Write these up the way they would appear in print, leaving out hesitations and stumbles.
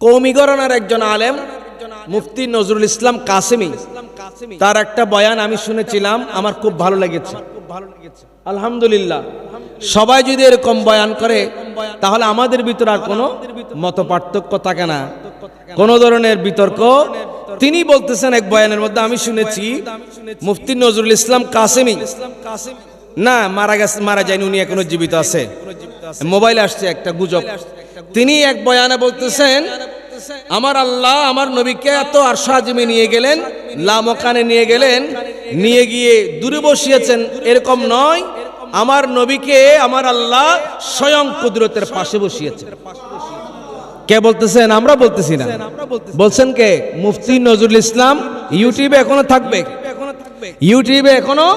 কওমি ঘরানার একজন আলেম মুফতি নজরুল ইসলাম কাসেমি, তার একটা বয়ান আমি শুনেছিলাম, আমার খুব ভালো লেগেছে। আলহামদুলিল্লাহ, সবাই যদি এরকম বয়ান করে তাহলে আমাদের ভিতর আর কোনো মত পার্থক্য থাকে না, কোনো ধরনের বিতর্ক। তিনি বলতেছেন এক বয়ানের মধ্যে, আমি শুনেছি মুফতি নজরুল ইসলাম কাসেমি না মারা যায়নি, উনি এখনো জীবিত আছে, মোবাইলে আসছে একটা গুজব। তিনি এক বয়ানে বলতেছেন, আমার আল্লাহ আমার নবীকে এত আরশ আজিমে নিয়ে গেলেন, লামকানে নিয়ে গেলেন, নিয়ে গিয়ে দূরে বসিয়েছেন, এরকম নয়, আমার নবীকে আমার আল্লাহ স্বয়ং কুদরতের পাশে বসিয়েছেন। কে বলতেছেন? আমরা বলতেছি না, বলছেন কে? মুফতি নজরুল ইসলাম। ইউটিউবে এখনো থাকবে, ইউটিউবে এখনো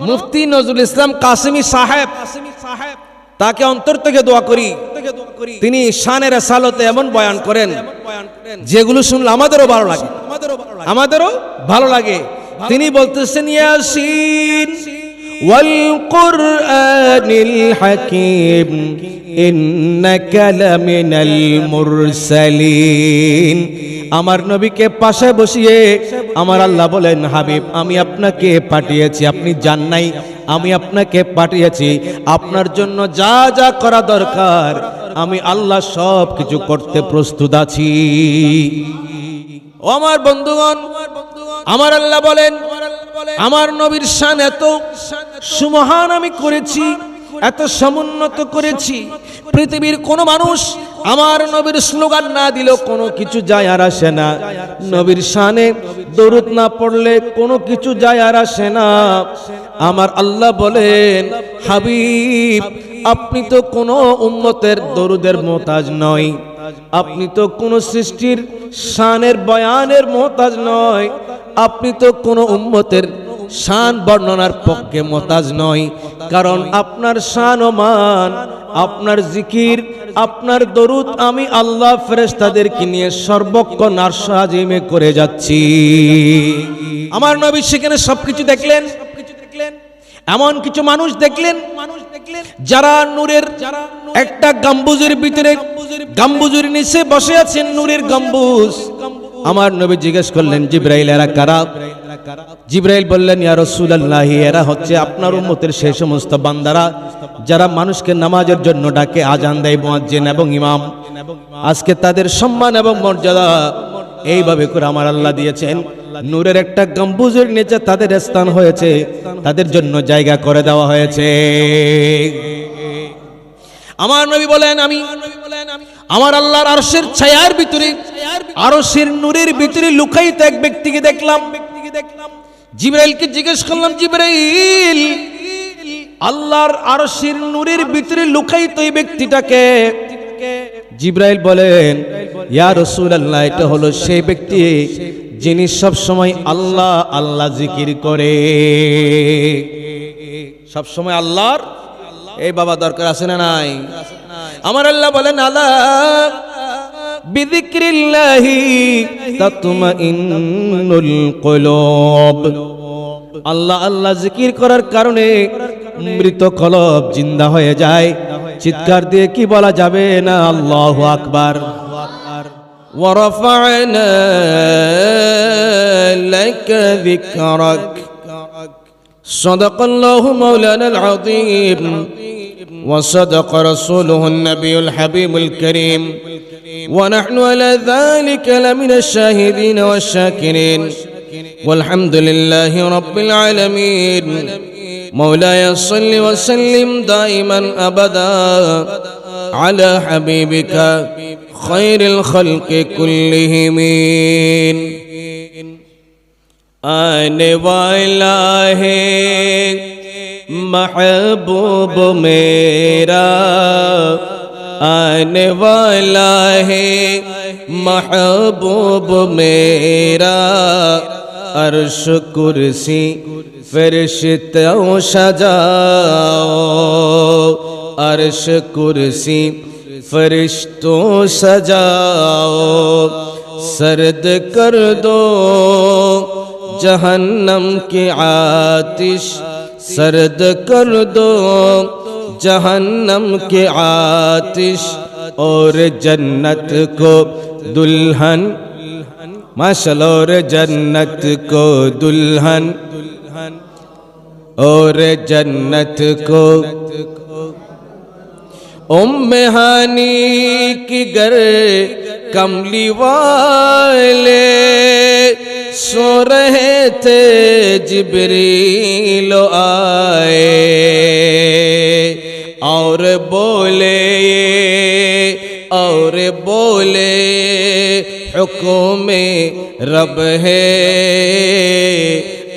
মুফতি নজরুল ইসলাম কাসেমি সাহেব, তাকে অন্তর থেকে দোয়া করি। তিনি শানের রিসালাতে এমন বয়ান করেন যেগুলো শুনলে আমাদেরও ভালো লাগে, আমাদেরও ভালো লাগে। তিনি বলতেছেন, ইয়াসিন ওয়াল কুরআনিল হাকীম ইন্নাকা লামিনাল মুরসালিন। আমার নবীকে পাশে বসিয়ে আমার আল্লাহ বলেন, হাবিব আমি আপনাকে পাঠিয়েছি, আপনি যান নাই, আমি আপনাকে পাঠিয়েছি, আপনার জন্য যা যা করা দরকার আমি আল্লাহ সব কিছু করতে প্রস্তুত আছি। ও আমার বন্ধুগণ, আমার আল্লাহ বলেন, আমার নবীর শান এত সুমহান আমি করেছি, এত সমুন্নত করেছি, পৃথিবীর কোন মানুষ আমার নবীর স্লোগান না দিলেও কোনো কিছু যায় আর আসে না, নবীর শানে দরুদ না পড়লে কোনো কিছু যায় আর আসে না। আমার আল্লাহ বলেন, হাবিব আপনি তো কোনো উম্মতের দরুদের মোহতাজ নয়, আপনি তো কোনো সৃষ্টির শানের বয়ানের মোহতাজ নয়, আপনি তো কোনো উম্মতের শান বর্ণনার পক্ষে মোহতাজ নয়, কারণ আপনার শান ও মান, আপনার জিকির, আপনার দরুদ আমি আল্লাহ ফেরেশতাদেরকে নিয়ে সর্বক্ষণ আরশ আজিমে করে যাচ্ছি। আমার নবী সেখানে সবকিছু দেখলেন, এমন কিছু মানুষ দেখলেন যারা নূরের একটা গম্বুজের ভিতরে, গম্বুজের নিচে বসে আছেন, নূরের গম্বুজ। আমার নবী জিজ্ঞেস করলেন, জিবরাইল এরা কারা? জিবরাইল বললেন, ইয়া রাসূলুল্লাহ এরা হচ্ছে আপনার উম্মতের সেই সমস্ত বান্দারা যারা মানুষকে নামাজের জন্য ডাকে, আজান দেয় মুয়াজ্জিন এবং ইমাম। আজকে তাদের সম্মান এবং মর্যাদা এইভাবে করে আমার আল্লাহ দিয়েছেন, নূরের একটা গম্বুজের নিচে তাদের স্থান হয়েছে, তাদের জন্য জায়গা করে দেওয়া হয়েছে। আমার নবী বলেন, আমি আমার আল্লাহর আরশের ছায়ার ভিতরে, আরশের নূরের ভিতরে লুকায়িত এক ব্যক্তিকে দেখলাম। জিবরাইলকে জিজ্ঞেস করলাম, জিবরাইল আল্লাহর আরশের নূরের ভিতরে লুকায়িত এই ব্যক্তিটাকে? জিবরাইল বলেন, ইয়া রাসূলুল্লাহ এটা হলো সেই ব্যক্তি যিনি সব সময় আল্লাহ আল্লাহ জিকির করে, সব সময় আল্লাহর এই বাবা দরকার আছে না নাই? আমার আল্লাহ বলেন, আলা বিযিকরিল্লাহি তাতমাইন্নুল কুলুব। আল্লাহ আল্লাহ জিকির করার কারণে মৃত কলব জিন্দা হয়ে যায়। চিৎকার দিয়ে কি বলা যাবে না আল্লাহু আকবার। ওয়া রাফা'না লাকা যিকরাক। সাদাকাল্লাহু মাওলানাল আযীম وصدق رسوله النبي الحبيب الكريم ونحن على ذلك لمن الشاهدين والشاكرين والحمد لله رب العالمين مولاي صل وسلم دائما أبدا على حبيبك خير الخلق كلهم آنے والا ہے महबूब मेरा, आने वाला है महबूब मेरा, अर्श कुर्सी फरिश्तों सजाओ, अर्श कुर्सी फरिश्तों सजाओ, सर्द कर दो जहन्नम की आतिश, सर्द कर दो जहन्नम के आतिश, और जन्नत को दुल्हन, माशाल्लाह, और जन्नत को दुल्हन, और जन्नत को उम्मे हानी की गर कमली वाले सो रहे थे जिब्रील आए और बोले हुक्म रब है,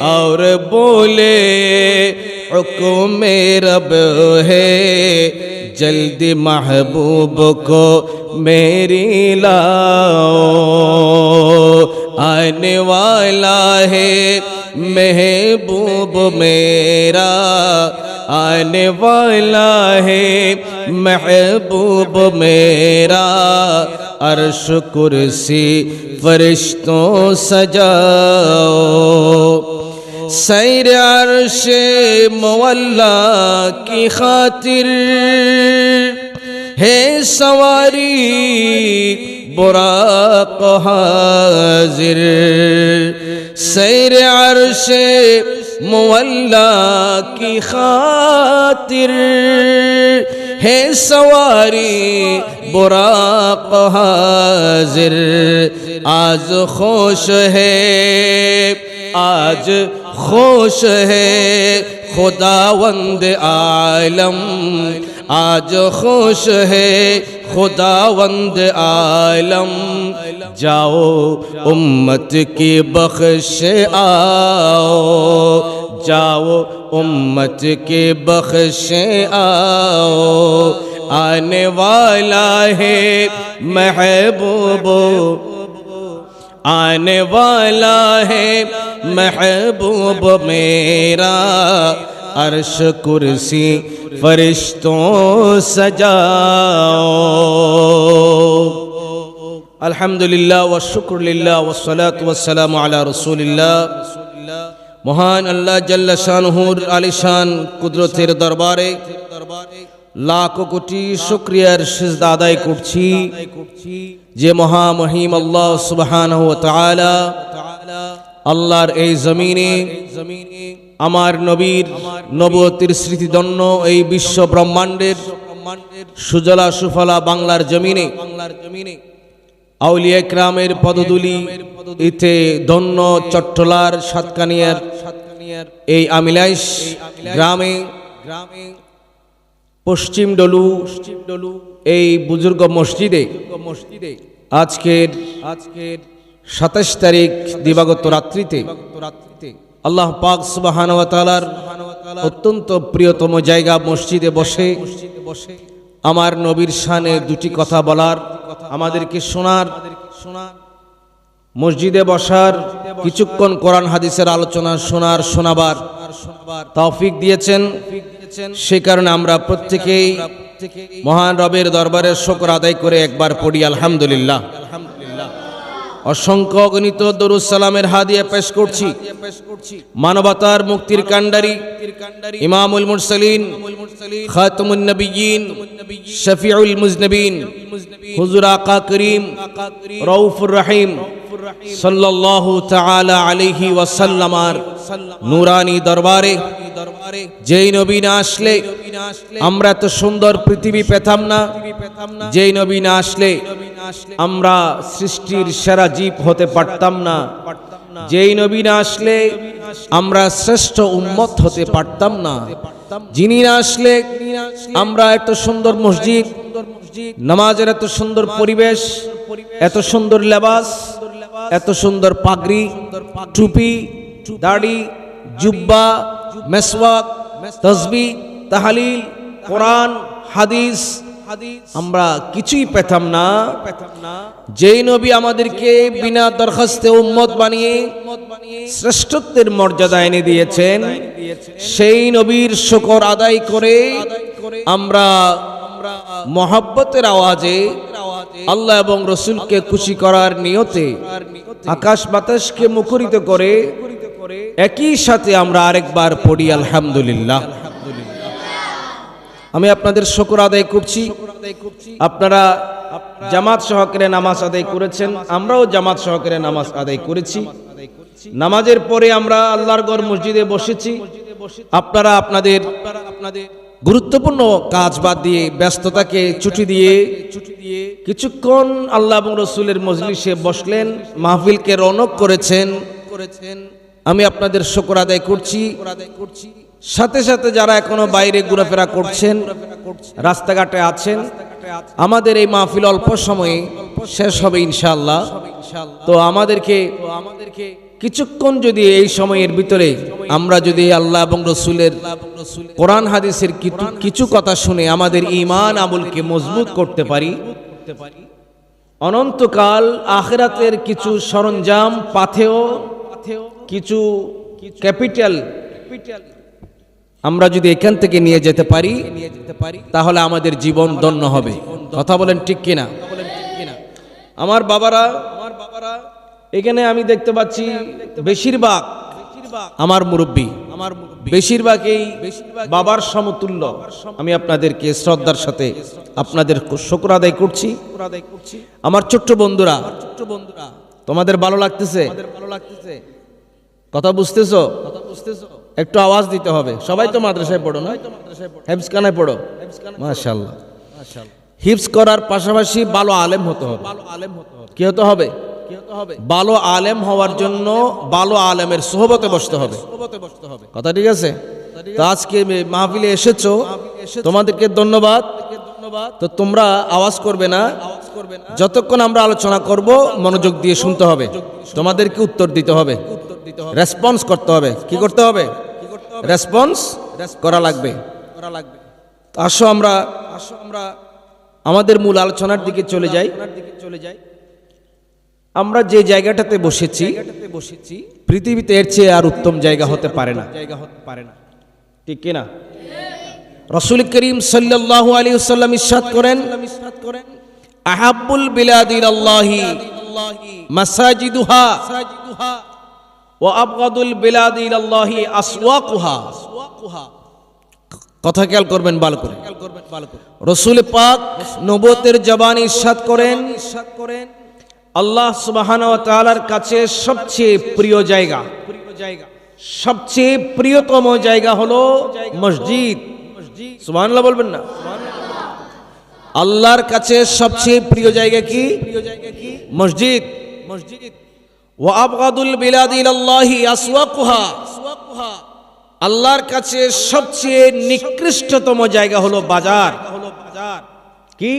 और बोले हुक्म रब है, जल्दी महबूब को मेरी लाओ, आने वाला है महबूब मेरा, आने वाला है महबूब मेरा, अर्श कुर्सी फरिश्तों सजाओ, सैर अर्श मुअल्ला की खातिर है सवारी बुराक हाजिर, सैर अर्श मुअल्ला की खातिर है सवारी बुराक हाजिर, आज खुश है, आज खुश है खुदावंद आलम, आज खुश है खुदावंद आलम, जाओ उम्मत की बख्श आओ, जाओ उम्मत की बख्श आओ, आने वाला है महबूब, आने वाला है महबूब मेरा, अर्श कुर्सी फरिश्तों सजाओ। अल्हम्दुलिल्लाह व शुक्रुलिल्लाह व सलातु व सलामु अला रसूलिल्लाह। महान अल्लाह जल्ल शानुहुर आलिशान कुदरतेर दरबारे लाखो कोटी शुक्रियार सिजदा आदाय करছি যে মহামহিম আল্লাহ সুবহানাহু ওয়া তাআলা আল্লাহর এই জমিনে আমার নবীর নবুয়তের স্মৃতিধন্য এই বিশ্ব ব্রহ্মাণ্ডের সুজলা সুফলা বাংলার জমিনে আউলিয়া ইকরামের পদধূলি ইতে ধন্য চট্টলার সাতকানিয়ার এই আমিলাইশ গ্রামে পশ্চিম ডলু এই বুজুর্গ মসজিদে আজকের 27 তারিখ দিবাগত রাত্রিতে আল্লাহ পাক সুবহানাহু ওয়া তাআলার অত্যন্ত প্রিয়তম জায়গা মসজিদে বসে আমার নবীর শানে দুটি কথা বলার, আমাদেরকে শোনার, মসজিদে বসার, কিছুক্ষণ কোরআন হাদিসের আলোচনা শোনার, শোনাবার তৌফিক দিয়েছেন। সে কারণে আমরা প্রত্যেকেই মহান রবের দরবারে শুকর আদায় করে একবার পড়ি আলহামদুলিল্লাহ। অসংখ্য অগণিত দরুদ সালামের হাদিয়া পেশ করছি মানবতার মুক্তির কান্ডারি ইমামুল মুরসালিন খাতামুন নবিয়্যিন শফিউল মুজনবিন হুজুর আকা করিম রউফুর রহিম সাল্লাল্লাহু তাআলা আলাইহি ওয়াসাল্লামার নূরানি দরবারে যেই নবী না আসলে আমরা এত সুন্দর পৃথিবী পেতাম না, যেই নবী না আসলে আমরা সৃষ্টির সেরা জীব হতে পারতাম না, যেই নবী না আসলে আমরা শ্রেষ্ঠ উম্মত হতে পারতাম না, যিনি না আসলে আমরা এত সুন্দর মসজিদ, নামাজের এত সুন্দর পরিবেশ, এত সুন্দর লেবাস, এত সুন্দর পাগড়ি, টুপি, দাড়ি, জুব্বা, মেসওয়াক, তাসবিহ, তাহলিল, কোরআন, হাদিস আমরা কিছুই পেতাম না। যেই নবী আমাদেরকে বিনা দরখাস্তে উম্মত বানিয়ে শ্রেষ্ঠত্বের মর্যাদা এনে দিয়েছেন, সেই নবীর শুকর আদায় করে আমরা মহব্বতের আওয়াজে আল্লাহ এবং রসুলকে খুশি করার নিয়তে আকাশ বাতাসকে মুখরিত করে একই সাথে আমরা আরেকবার পড়ি আলহামদুলিল্লাহ। আমি আপনাদের শুকর আদায় করছি। আপনারা জামাত সহকারে নামাজ আদায় করেছেন, আমরাও জামাত সহকারে নামাজ আদায় করেছি। নামাজের পরে আমরা আল্লাহর ঘর মসজিদে বসেছি। আপনারা আপনাদের গুরুত্বপূর্ণ কাজ বাদ দিয়ে, ব্যস্ততাকে ছুটি দিয়ে কিছুক্ষণ আল্লাহ এবং রসুলের মজলিসে বসলেন, মাহফিলকে রৌনক করেছেন। আমি আপনাদের শুকর আদায় করছি। সাথে সাথে যারা এখনো বাইরে ঘোরাফেরা করছেন, রাস্তাঘাটে আছেন, আমাদের এই মাহফিল অল্প সময়ে শেষ হবে ইনশাআল্লাহ। তো আমাদেরকে কিছুক্ষণ যদি এই সময়ের ভিতরে আমরা যদি আল্লাহ এবং রসুলের কোরআন হাদিসের কিছু কথা শুনে আমাদের ঈমান আমলকে মজবুত করতে পারি, অনন্তকাল আখিরাতের কিছু সরঞ্জাম, পাথেয়, কিছু ক্যাপিটাল আমরা যদি এখান থেকে নিয়ে যেতে পারি, তাহলে আমাদের জীবন ধন্য হবে। কথা বলেন ঠিক কিনা? আমার বাবারা, এখানে আমি দেখতে পাচ্ছি বেশিরভাগ আমার মুরব্বী, বেশিরভাগ এই বাবার সমতুল্য। আমি আপনাদেরকে শ্রদ্ধার সাথে আপনাদের শুকর আদায় করছি। আমার ছোট্ট বন্ধুরা, তোমাদের ভালো লাগতেছে? কথা বুঝতেছো? একটু আওয়াজ দিতে হবে। সবাই তো মাদ্রাসায় পড়ো না? হেফজখানায় পড়ো? মাশাআল্লাহ। হিফজ করার পাশাপাশি ভালো আলেম হতে হবে। কি হতে হবে? ভালো আলেম হওয়ার জন্য ভালো আলেমের সোহবতে বসতে হবে। কথা ঠিক আছে? তো আজকে মাহফিলে এসেছো, তোমাদেরকে ধন্যবাদ। তো তোমরা আওয়াজ করবে না, যতক্ষণ আমরা আলোচনা করব মনোযোগ দিয়ে শুনতে হবে, তোমাদেরকে উত্তর দিতে হবে, রেসপন্স করতে হবে। কি করতে হবে? রেসপন্স করা লাগবে। আসো আমরা আমাদের মূল আলোচনার দিকে চলে যাই। আমরা যে জায়গাটাতে বসেছি, পৃথিবীতে এর চেয়ে আর উত্তম জায়গা হতে পারে না। ঠিক কিনা? রাসূল করিম সাল্লাল্লাহু আলাইহি ওয়াসাল্লাম ইরশাদ করেন, আহাব্বুল বিলাদি ইলাল্লাহি মাসাজিদুহা ওয়া আবগাদুল বিলাদি ইলাল্লাহি আসওয়াকুহা। কথা খেয়াল করবেন ভালো করে। রাসূল পাক নবুয়তের জবানে ইরশাদ করেন, আল্লাহ সুবহানাহু ওয়া তাআলার কাছে সবচেয়ে প্রিয় জায়গা, সবচেয়ে প্রিয়তম জায়গা হলো মসজিদ। সুবহানাল্লাহ বলবেন না? আল্লাহর কাছে সবচেয়ে প্রিয় জায়গা কি? মসজিদ। ওয়া আবগাদুল বিলাদি ইলাল্লাহি আসওয়াকুহা। আল্লাহর কাছে সবচেয়ে নিকৃষ্টতম জায়গা হলো বাজার। কি?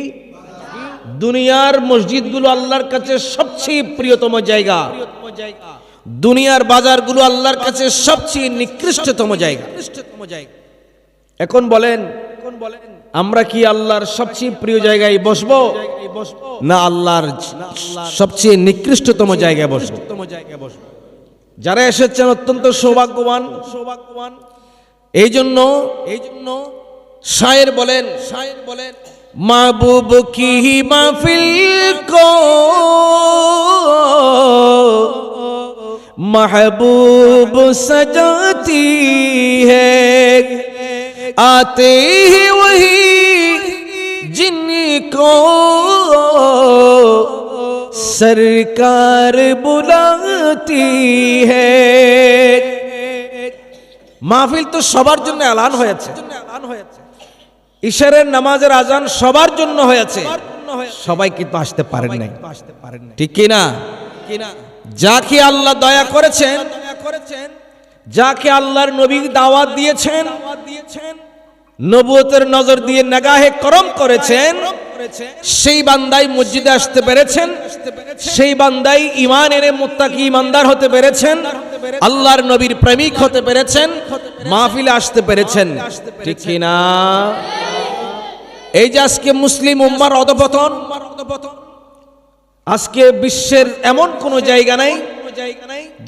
দুনিয়ার মসজিদগুলো আল্লাহর কাছে সবচেয়ে প্রিয়তম জায়গা, দুনিয়ার বাজারগুলো আল্লাহর কাছে সবচেয়ে নিকৃষ্টতম জায়গা। এখন বলেন, আমরা কি আল্লাহর সবচেয়ে প্রিয় জায়গায় বসবো, না আল্লাহর সবচেয়ে নিকৃষ্টতম জায়গায় বসবো? যারা এসেছেন অত্যন্ত সৌভাগ্যবান। এই জন্য শায়ের বলেন, महबूब की महफिल को महबूब सजाती है, आते ही वही जिनको सरकार बुलाती है। মাহফিল তো সবার জন্য এলান হয়েছে। ইশারের নামাজের আজান সবার জন্য হয়েছে, সবাই কিন্তু আসতে পারেন নাই। ঠিক কি না? যাকে আল্লাহ দয়া করেছেন, যাকে আল্লাহর নবী দাওয়াত দিয়েছেন, নবুয়তের নজর দিয়ে নেগাহে করম করেছেন, সেই বান্দাই মসজিদে আসতে পেরেছেন, সেই বান্দাই ঈমান এনে মুত্তাকি ঈমানদার হতে পেরেছেন, আল্লাহর নবীর প্রেমিক হতে পেরেছেন, মাহফিলে আসতে পেরেছেন। ঠিক কি না? এই যে আজকে মুসলিম উম্মার অধঃপতন, আজকে বিশ্বের এমন কোন জায়গা নাই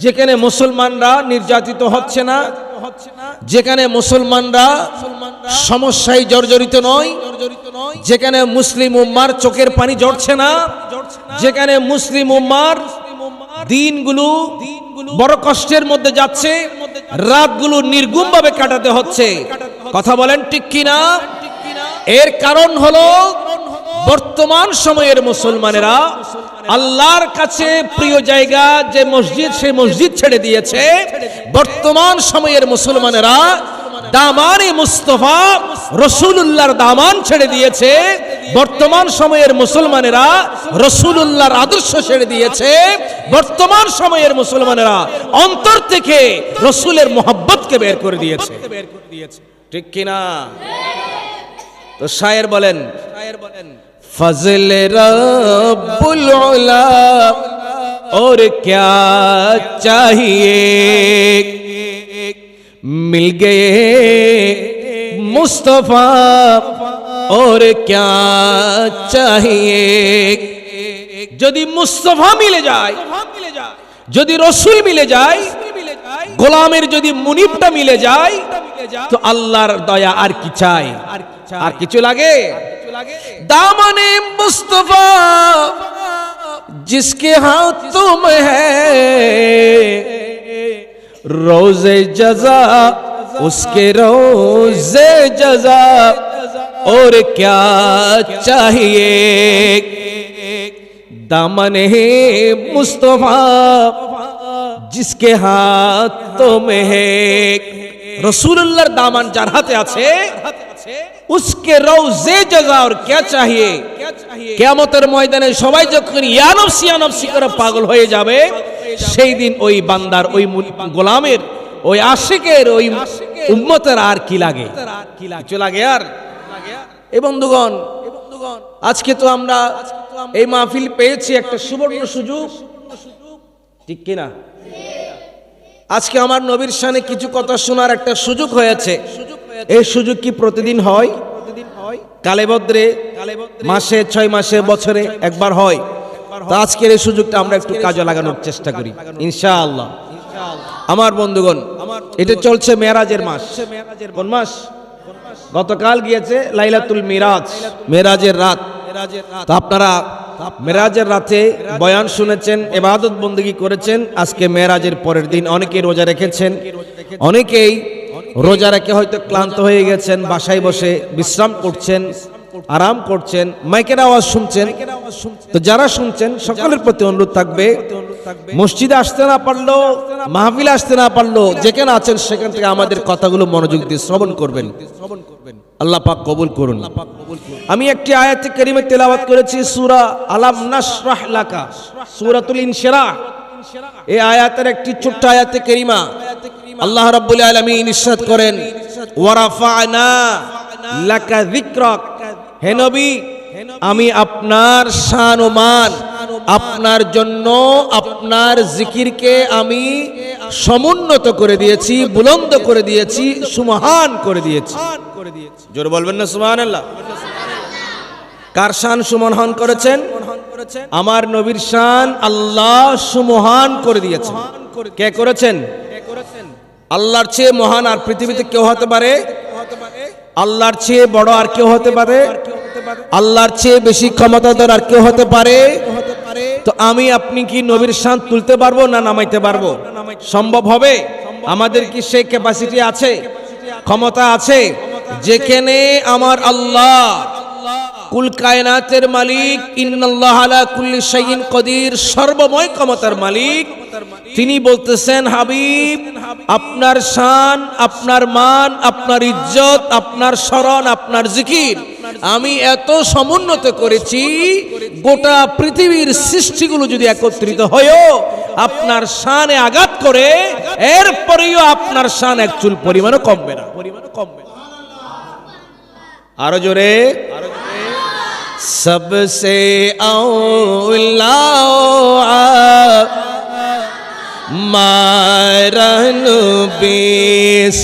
যেখানে মুসলমানরা নির্যাতিত হচ্ছে না, যেখানে মুসলমানরা সমস্যায় জর্জরিত নয়, যেখানে মুসলিম উম্মার চোখের পানি ঝরছে না, যেখানে মুসলিম উম্মার দিনগুলো বড় কষ্টের মধ্যে যাচ্ছে, রাতগুলো নির্গুম ভাবে কাটাতে হচ্ছে। কথা বলেন ঠিক কিনা? এর কারণ হলো বর্তমান সময়ের মুসলমানেরা আল্লাহর কাছে প্রিয় জায়গা যে মসজিদ, সেই মসজিদ ছেড়ে দিয়েছে। বর্তমান সময়ের মুসলমানেরা দামানে মুস্তাফা রাসূলুল্লাহর দামান ছেড়ে দিয়েছে। বর্তমান সময়ের মুসলমানেরা রাসূলুল্লাহর আদর্শ ছেড়ে দিয়েছে। বর্তমান সময়ের মুসলমানেরা অন্তর থেকে রাসূলের মোহাব্বতকে বের করে দিয়েছে। ঠিক কিনা? তো শায়ের বলেন, ফজলে রব্বুল উলা और क्या चाहिए, मिल गए मुस्तफा और क्या चाहिए। যদি মুস্তফা মিলে যায়, যদি রসুল মিলে যায়, গোলামের যদি মুনিবটা মিলে যায়, তো আল্লাহর দয়া আর কি চাই? আর কিছু লাগে? দামানে মুস্তফা जिसके हाथों में है रोज़े जज़ा, उसके रोज़े जज़ा और क्या चाहिए। दामने मुस्तफा जिसके हाथों में है, रसूलुल्लाहर दामान जार हाथे আছে, उसके रोज़े जज़ा और क्या चाहिए। কিয়ামতের ময়দানে সবাই যখন ইয়া নফসি করে পাগল হয়ে যাবে, সেই দিন ওই বান্দার, ওই গোলামের, ওই আশিকের, ওই উম্মতের আর কি লাগে? কিছু লাগে আর? এই বন্ধুগণ, আজকে তো আমরা এই মাহফিল পেয়েছি একটা সুবর্ণ সুযোগ, ঠিক কিনা? আজকে আমার নবীর শানে কিছু কথা শোনার একটা সুযোগ হয়েছে। এই সুযোগ কি প্রতিদিন হয়? কালে বদ্রে মাসে, 6 মাসে, বছরে একবার হয়। তো আজকের এই সুযোগটা আমরা একটু কাজে লাগানোর চেষ্টা করি ইনশাআল্লাহ। আমার বন্ধুগণ, এটা চলছে মেরাজের মাস। কোন মাস? গতকাল গিয়েছে লাইলাতুল মিরাজ, মেরাজের রাত। তো আপনারা মেরাজের রাতে বয়ান শুনেছেন, ইবাদত বন্দেগী করেছেন। আজকে মেরাজের পরের দিন অনেকেই রোজা রেখেছেন, অনেকেই রোজা রেখে হয়তো ক্লান্ত হয়ে গেছেন, বাসায় বসে বিশ্রাম করছেন, আরাম করছেন, মাইকের আওয়াজ শুনছেন। তো যারা শুনছেন সকলের প্রতি অনুরোধ থাকবে, মসজিদে আসতে না পারলো, মাহফিলে আসতে না পারলো, যেখানে আছেন সেখান থেকে আমাদের কথাগুলো মনোযোগ দিয়ে শ্রবণ করবেন। আল্লাহ পাক কবুল করুন। আমি একটি আয়াতে কারিমা তেলাওয়াত করেছি, সূরা আলাম নাশরাহ লাকা, সূরাতুল ইনশিরাহ। এই আয়াতের একটি ছোট্ট আয়াতে কারিমা আল্লাহ রাব্বুল আলামিন ইরশাদ করেন, ওয়া রাফা'না লাকা যিকরাক। হে নবী, আমি আপনার শান ও মান, আপনার জন্য আপনার জিকিরকে আমি সমুন্নত করে দিয়েছি, বুলন্দ করে দিয়েছি, সুমহান করে দিয়েছি। জোরে বলবেন না সুবহানাল্লাহ। কার শান সুমহান করেছেন? আমার নবীর শান আল্লাহ সুমহান করে দিয়েছেন। কে করেছেন? আল্লাহর চেয়ে মহান আর পৃথিবীতে কেউ হতে পারে? আল্লাহর চেয়ে বড় আর কেউ হতে পারে? আল্লাহর চেয়ে বেশি ক্ষমতাধর আর কেউ হতে পারে? তো আমি আপনি কি নবীর শান তুলতে পারবো না নামাইতে পারবো? সম্ভব হবে? আমাদের কি সেই ক্যাপাসিটি আছে, ক্ষমতা আছে? যেখানে আমার আল্লাহ কুল কায়নাতের মালিক, ইন্নাল্লাহ আলা কুল্লি শাইইন কদির, সর্বময় ক্ষমতার মালিক, তিনি বলতেছেন, হাবিব আপনার শান, আপনার মান, আপনার ইজ্জত, আপনার শরণ, আপনার জিকির আমি এত সমুন্নত করেছি, গোটা পৃথিবীর সৃষ্টিগুলো যদি একত্রিত হয়ও আপনার শানে আঘাত করে, এরপরেও আপনার শান এক চুল পরিমাণও কমবে না। আরো জোরে, सबसे औला मारन बे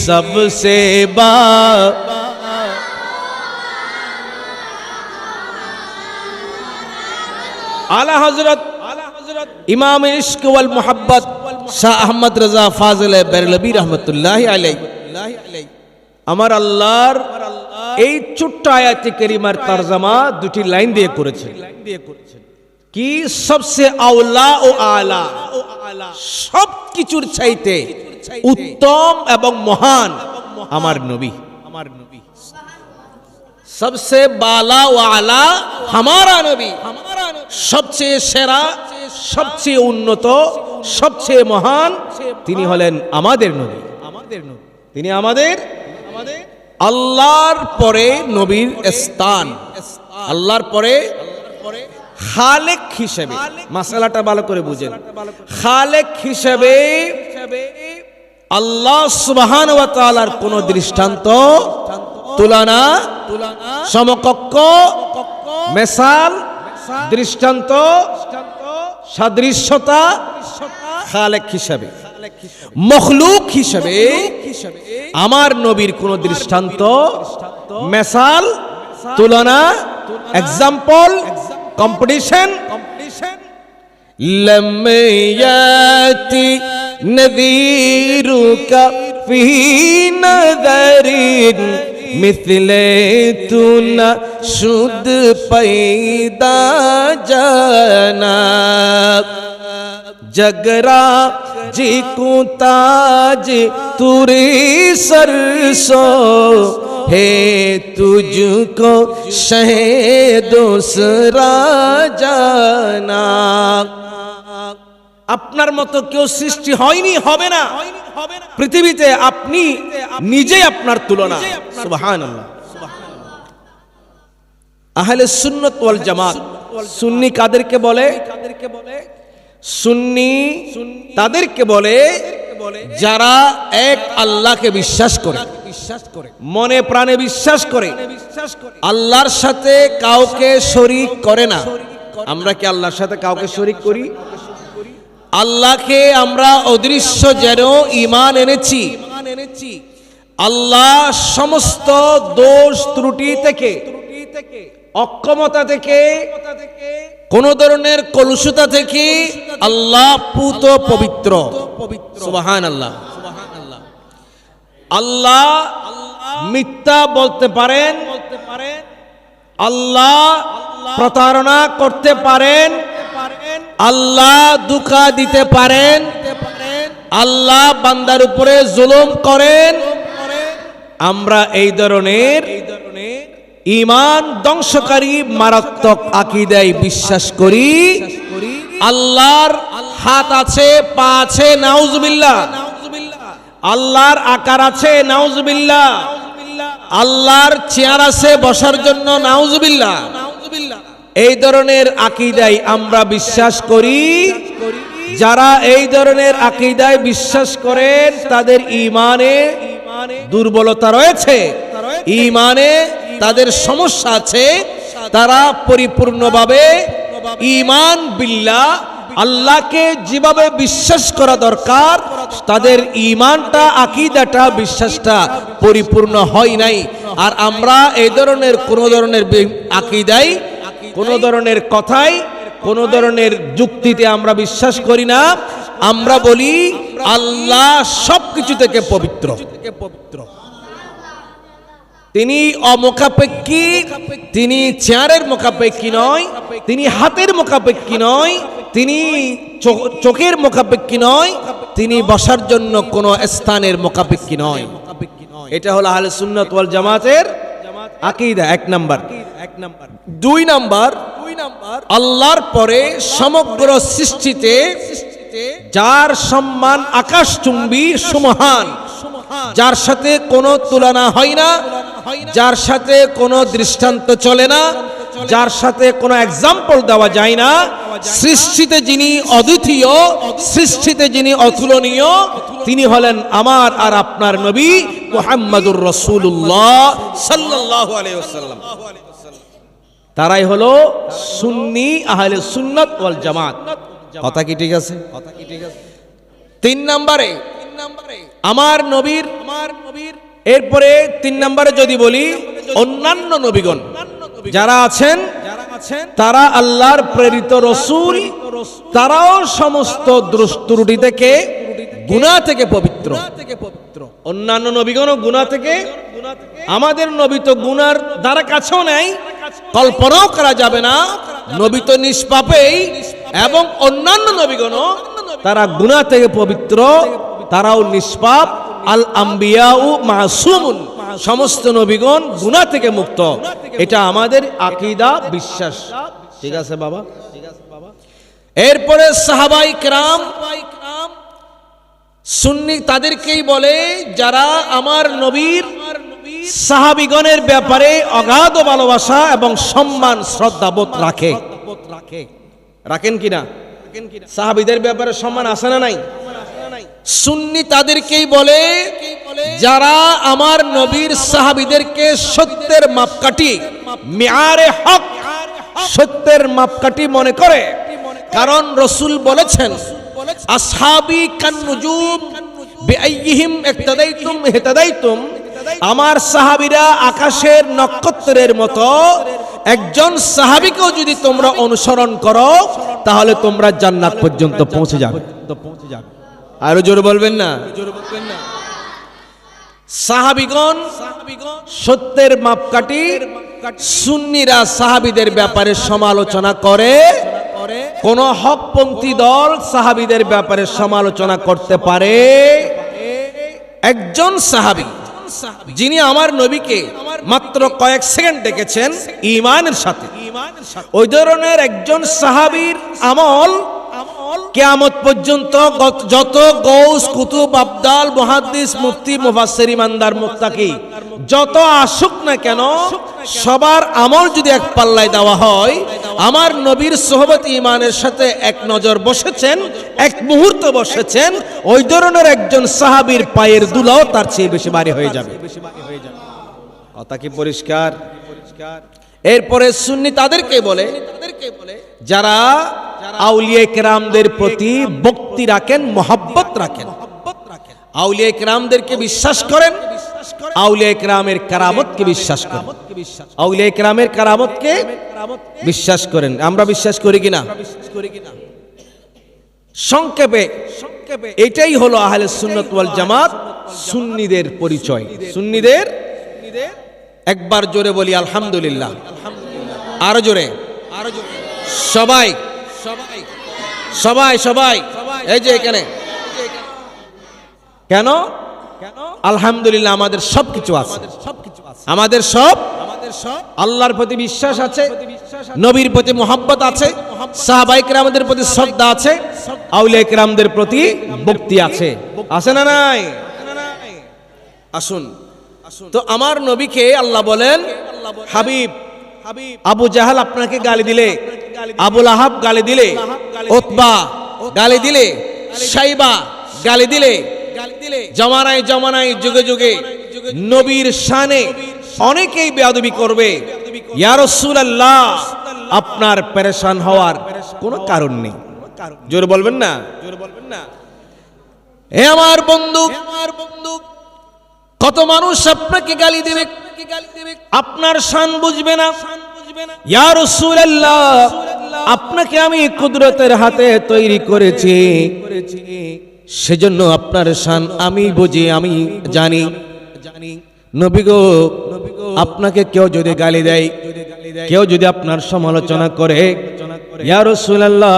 सबसे बा आला हजरत इमाम इश्क वल मोहब्बत शाह अहमद रजा फाजिल बेरलवी रहमतुल्लाहि अलैहि। আমার আল্লাহর এই ছোট্ট আয়াতে কারিমার তরজমা দুটি লাইন দিয়ে করেছেন। কি? সবসে আওলা ও আলা, সব কিছুর চাইতে উত্তম এবং মহান আমার নবী। सबसे बाला व आला हमारा नबी, সবচেয়ে সেরা, সবচেয়ে উন্নত, সবচেয়ে মহান তিনি হলেন আমাদের নবী। তিনি আমাদের আল্লাহর পরে নবীর স্থান, আল্লাহর পরে খালেক হিসেবে, মাসালাটা ভালো করে বুঝেন, খালেক হিসেবে আল্লাহ সুবহানাহু ওয়া তাআলার কোন দৃষ্টান্ত, তুলনা, সমকক্ষ, মেসাল, দৃষ্টান্ত, সাদৃশ্যতা খালেক হিসেবে, মখলুক হিসেবে আমার নবীর কোন দৃষ্টান্ত, মেসাল, তুলনা, এক্সাম্পল, কম্পিটিশন লম ইয়াতি নযীরুকা ফি নযরিন মিথলে তুনা শুদ পয়দা জানা जगरा जी को ताज तुरी सरसो है तुझको शह दूसरा जाना। আপনার মতো কেউ সৃষ্টি হয়নি, হবে না পৃথিবীতে, আপনি নিজে আপনার তুলনা। সুবহানাল্লাহ। আহলে সুন্নাত ওয়াল জামাত, সুন্নি কাদেরকে বলে? সুন্নি তাদেরকে বলে যারা এক আল্লাহকে বিশ্বাস করে, মনে প্রাণে বিশ্বাস করে, আল্লাহর সাথে কাউকে শরীক করে না। আমরা কি আল্লাহর সাথে কাউকে শরীক করি? আল্লাহকে আমরা অদৃশ্য যেন ঈমান এনেছি। আল্লাহ সমস্ত দোষ ত্রুটি থেকে, অক্ষমতা থেকে, কোন ধরনের কলুষতা থেকে আল্লাহ পুত পবিত্র। সুবহানাল্লাহ। আল্লাহ মিথ্যা বলতে পারেন, আল্লাহ প্রতারণা করতে পারেন, আল্লাহ ধোঁকা দিতে পারেন, আল্লাহ বান্দার উপরে জুলুম করেন। আমরা এই ধরনের ঈমান ধ্বংসকারী মারাত্মক আকীদায় বিশ্বাস করি। আল্লাহর হাত আছে, পা আছে, নাউজুবিল্লাহ। আল্লাহর আকার আছে, নাউজুবিল্লাহ। আল্লাহর চেয়ার আছে বসার জন্য, নাউজুবিল্লাহ। এই ধরনের আকীদায় আমরা বিশ্বাস করি। যারা এই ধরনের আকীদায় বিশ্বাস করেন তাদের ঈমানে দুর্বলতা রয়েছে, ঈমানে তাদের সমস্যা আছে। তারা পরিপূর্ণভাবে ঈমান বিল্লাহ, আল্লাহকে যেভাবে বিশ্বাস করা দরকার, তাদের ঈমানটা, আকীদাটা, বিশ্বাসটা পরিপূর্ণ হয় নাই। আর আমরা এই ধরনের কোন ধরনের আকীদায়, কোন ধরনের কথায়, কোন ধরনের যুক্তিতে আমরা বিশ্বাস করি না। আমরা বলি আল্লাহ সবকিছু থেকে পবিত্র। তিনি অমুখাপেক্ষী, তিনি চেয়ারের মুখাপেক্ষী নয়, তিনি হাতের মুখাপেক্ষী নয়, তিনি চোখের মুখাপেক্ষী নয়, তিনি বসার জন্য কোন স্থানের মুখাপেক্ষী নয়। এটা হলো আহলে সুন্নাত ওয়াল জামাতের আকীদা, এক নাম্বার। দুই নাম্বার, আল্লাহর পরে সমগ্র সৃষ্টিতে যার সম্মান আকাশচুম্বী সুমহান, যার সাথে কোনো তুলনা হয় না, যার সাথে কোনো দৃষ্টান্ত চলে না, যার সাথে কোনো এক্সাম্পল দেওয়া যায় না, সৃষ্টিতে যিনি অদ্বিতীয়, সৃষ্টিতে যিনি অতুলনীয়, তিনি হলেন আমার আর আপনার নবী মুহাম্মদুর রাসূলুল্লাহ সাল্লাল্লাহু আলাইহি ওয়াসাল্লাম। তারাই হলো সুন্নি আহলে সুন্নাত ওয়াল জামাত। কথা কি ঠিক আছে? তিন নম্বরে আমার নবীর, এরপরে তিন নম্বরে যদি বলি অন্যান্য নবীগণ যারা আছেন, তারা আল্লাহর প্রেরিত রসূল, তারাও সমস্ত ত্রুটি থেকে, গুনাহ থেকে পবিত্র। অন্যান্য নবীগণও গুনাহ থেকে, আমাদের নবী তো গুনার দ্বারা কাছেও নাই, কল্পনাও করা যাবে না। নবী তো নিষ্পাপেই, এবং অন্যান্য নবীগণও তারা গুনাহ থেকে পবিত্র, তারাও নিষ্পাপ। আল আম্বিয়াউ মাসুমুন, সমস্ত নবীগণ গুনাহ থেকে মুক্ত। এটা আমাদের আকীদা, বিশ্বাস। ঠিক আছে বাবা? এরপরে সাহাবায়ে কেরাম সুন্নি তাদেরকেই বলে যারা আমার নবীর সাহাবীগণের ব্যাপারে অগাধ ভালোবাসা এবং সম্মান শ্রদ্ধাবোধ রাখেন কিনা? সাহাবীদের ব্যাপারে সম্মান আছে না নাই? সুন্নি তাদেরকেই বলে যারা আমার নবীর সাহাবীদেরকে সত্যের মাপকাঠি, মিআরে হক, সত্যের মাপকাঠি মনে করে। কারণ রাসূল বলেছেন আসহাবী কান্নুজুম বিআইয়িহিম ইক্তাদাইতুম ইহতাদাইতুম, আমার সাহাবীরা আকাশের নক্ষত্রের মতো, একজন সাহাবীকেও যদি তোমরা অনুসরণ করো তাহলে তোমরা জান্নাত পর্যন্ত পৌঁছে যাবে। আরো জোরে বলবেন না? সাহাবীগণ সত্যের মাপকাঠি। সুন্নিরা সাহাবীদের ব্যাপারে সমালোচনা করে। কোন হকপন্থী দল সাহাবীদের ব্যাপারে সমালোচনা করতে পারে? একজন সাহাবী যিনি আমার নবীকে মাত্র কয়েক সেকেন্ড দেখেছেন ঈমানের সাথে, ওই ধরনের একজন সাহাবীর আমল কিয়ামত পর্যন্ত যত গৌস, কুতুব, আবদাল, মুহাদ্দিস, মুফতি, মুফাসসির, ইমানদার, মুত্তাকি যত আসুক না কেন, সবার আমল যদি এক পাল্লায় দেওয়া হয়, আমার নবীর সোহবত ঈমানের সাথে এক নজর বসেছেন, এক মুহূর্ত বসেছেন, ওই ধরনের একজন সাহাবীর পায়ের ধুলাও তার চেয়ে বেশি ভারী হয়ে যাবে। কথা কি পরিষ্কার? এরপরে সুন্নি তাদেরকে বলে যারা আউলিয়া কেরামদের প্রতি ভক্তি রাখেন, মহব্বত রাখেন, আউলিয়া কেরামদেরকে বিশ্বাস করেন, আউলিয়া কেরামের কারামতকে বিশ্বাস করেন, আউলিয়া কেরামের কারামতকে বিশ্বাস করেন। আমরা বিশ্বাস করি কিনা? সংক্ষেপে এটাই হলো আহলে সুন্নাত ওয়াল জামাত, সুন্নিদের পরিচয়। সুন্নিদের একবার জোরে বলি আলহামদুলিল্লাহ। আরো জোরে, সবাই সবাই সবাই এই যে এখানে কেন? আলহামদুলিল্লাহ আমাদের সবকিছু আছে, আমাদের সব আল্লাহর প্রতি বিশ্বাস আছে, নবীর প্রতি মুহাব্বত আছে, সাহাবায়ে কেরামদের প্রতি শ্রদ্ধা আছে, আউলিয়া কেরামদের প্রতি ভক্তি আছে। আছে না নাই? আসুন, তো আমার নবীকে আল্লাহ বলেন হাবিব। আবু জাহাল আপনাকে গালি দিলে, আবু লাহাব গালি দিলে, উতবা গালি দিলে, শাইবা গালি দিলে, জামানায় জামানায় যুগে যুগে নবীর শানে অনেকেই বেয়াদবি করবে, ইয়া রাসূলুল্লাহ আপনার পেরেশান হওয়ার কোনো কারণ নেই। জোরে বলবেন না? হে আমার বন্ধু, কত মানুষ আপনাকে গালি দেবে, আপনার শান বুঝবে না। ইয়া রাসূলুল্লাহ আপনাকে আমি কুদরতের হাতে তৈরি করেছি, সেজন্য আপনার শান আমি বুঝি, আমি জানি। নবী গো, আপনাকে কেউ যদি গালি দেয়, কেউ যদি আপনার সমালোচনা করে, ইয়া রাসূলুল্লাহ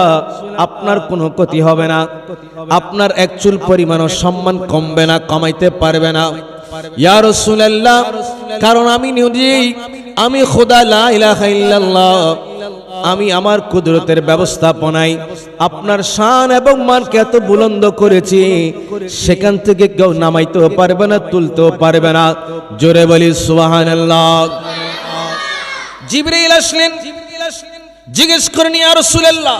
আপনার কোনো ক্ষতি হবে না, আপনার এক চুল পরিমাণও সম্মান কমবে না, কমাইতে পারবে না। ইয়া রাসূলুল্লাহ কারণ আমি নিজেই, আমি খোদা লা ইলাহা ইল্লাল্লাহ, আমি আমার কুদরতের ব্যবস্থাপনায় আপনার শান এবং মানকে এত বুলন্দ করেছি, সেখান থেকে কেউ নামাইতেও পারবে না, তুলতেও পারবে না। জোরে বলি সুবহানাল্লাহ। জিবরাইল আসলেন, জিজ্ঞেস করেন ইয়া রাসূলুল্লাহ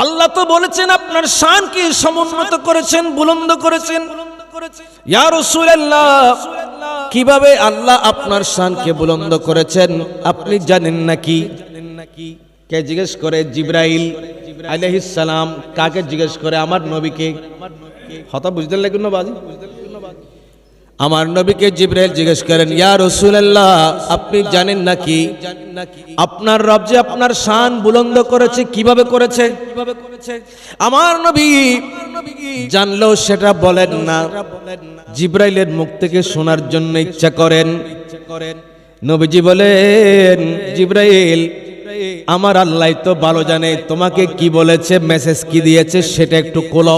আল্লাহ তো বলেছেন আপনার শানকে সমুন্নত করেছেন, বুলন্দ করেছেন। ইয়া রাসূলুল্লাহ কিভাবে আল্লাহ আপনার শানকে বুলন্দ করেছেন আপনি জানেন নাকি? কে জিজ্ঞেস করে? জিবরাইল আলাইহিস সালাম। কাকে জিজ্ঞেস করে? আমার নবীকে। কথা বুঝতে লাগলো না বাজি? আমার নবীকে জিবরাইল জিজ্ঞেস করেন, ইয়া রাসূলুল্লাহ আপনি জানেন নাকি আপনার রব যে আপনার শান বুলন্দ করেছে? কিভাবে করেছে? আমার নবী জানলেও সেটা বলেন না, জিবরাইলের মুখ থেকে শোনার জন্য ইচ্ছা করেন। নবীজি বলেন, জিবরাইল আমার আল্লাহ তো ভালো জানে তোমাকে কি বলেছে, মেসেজ কি দিয়েছে সেটা একটু খোলো।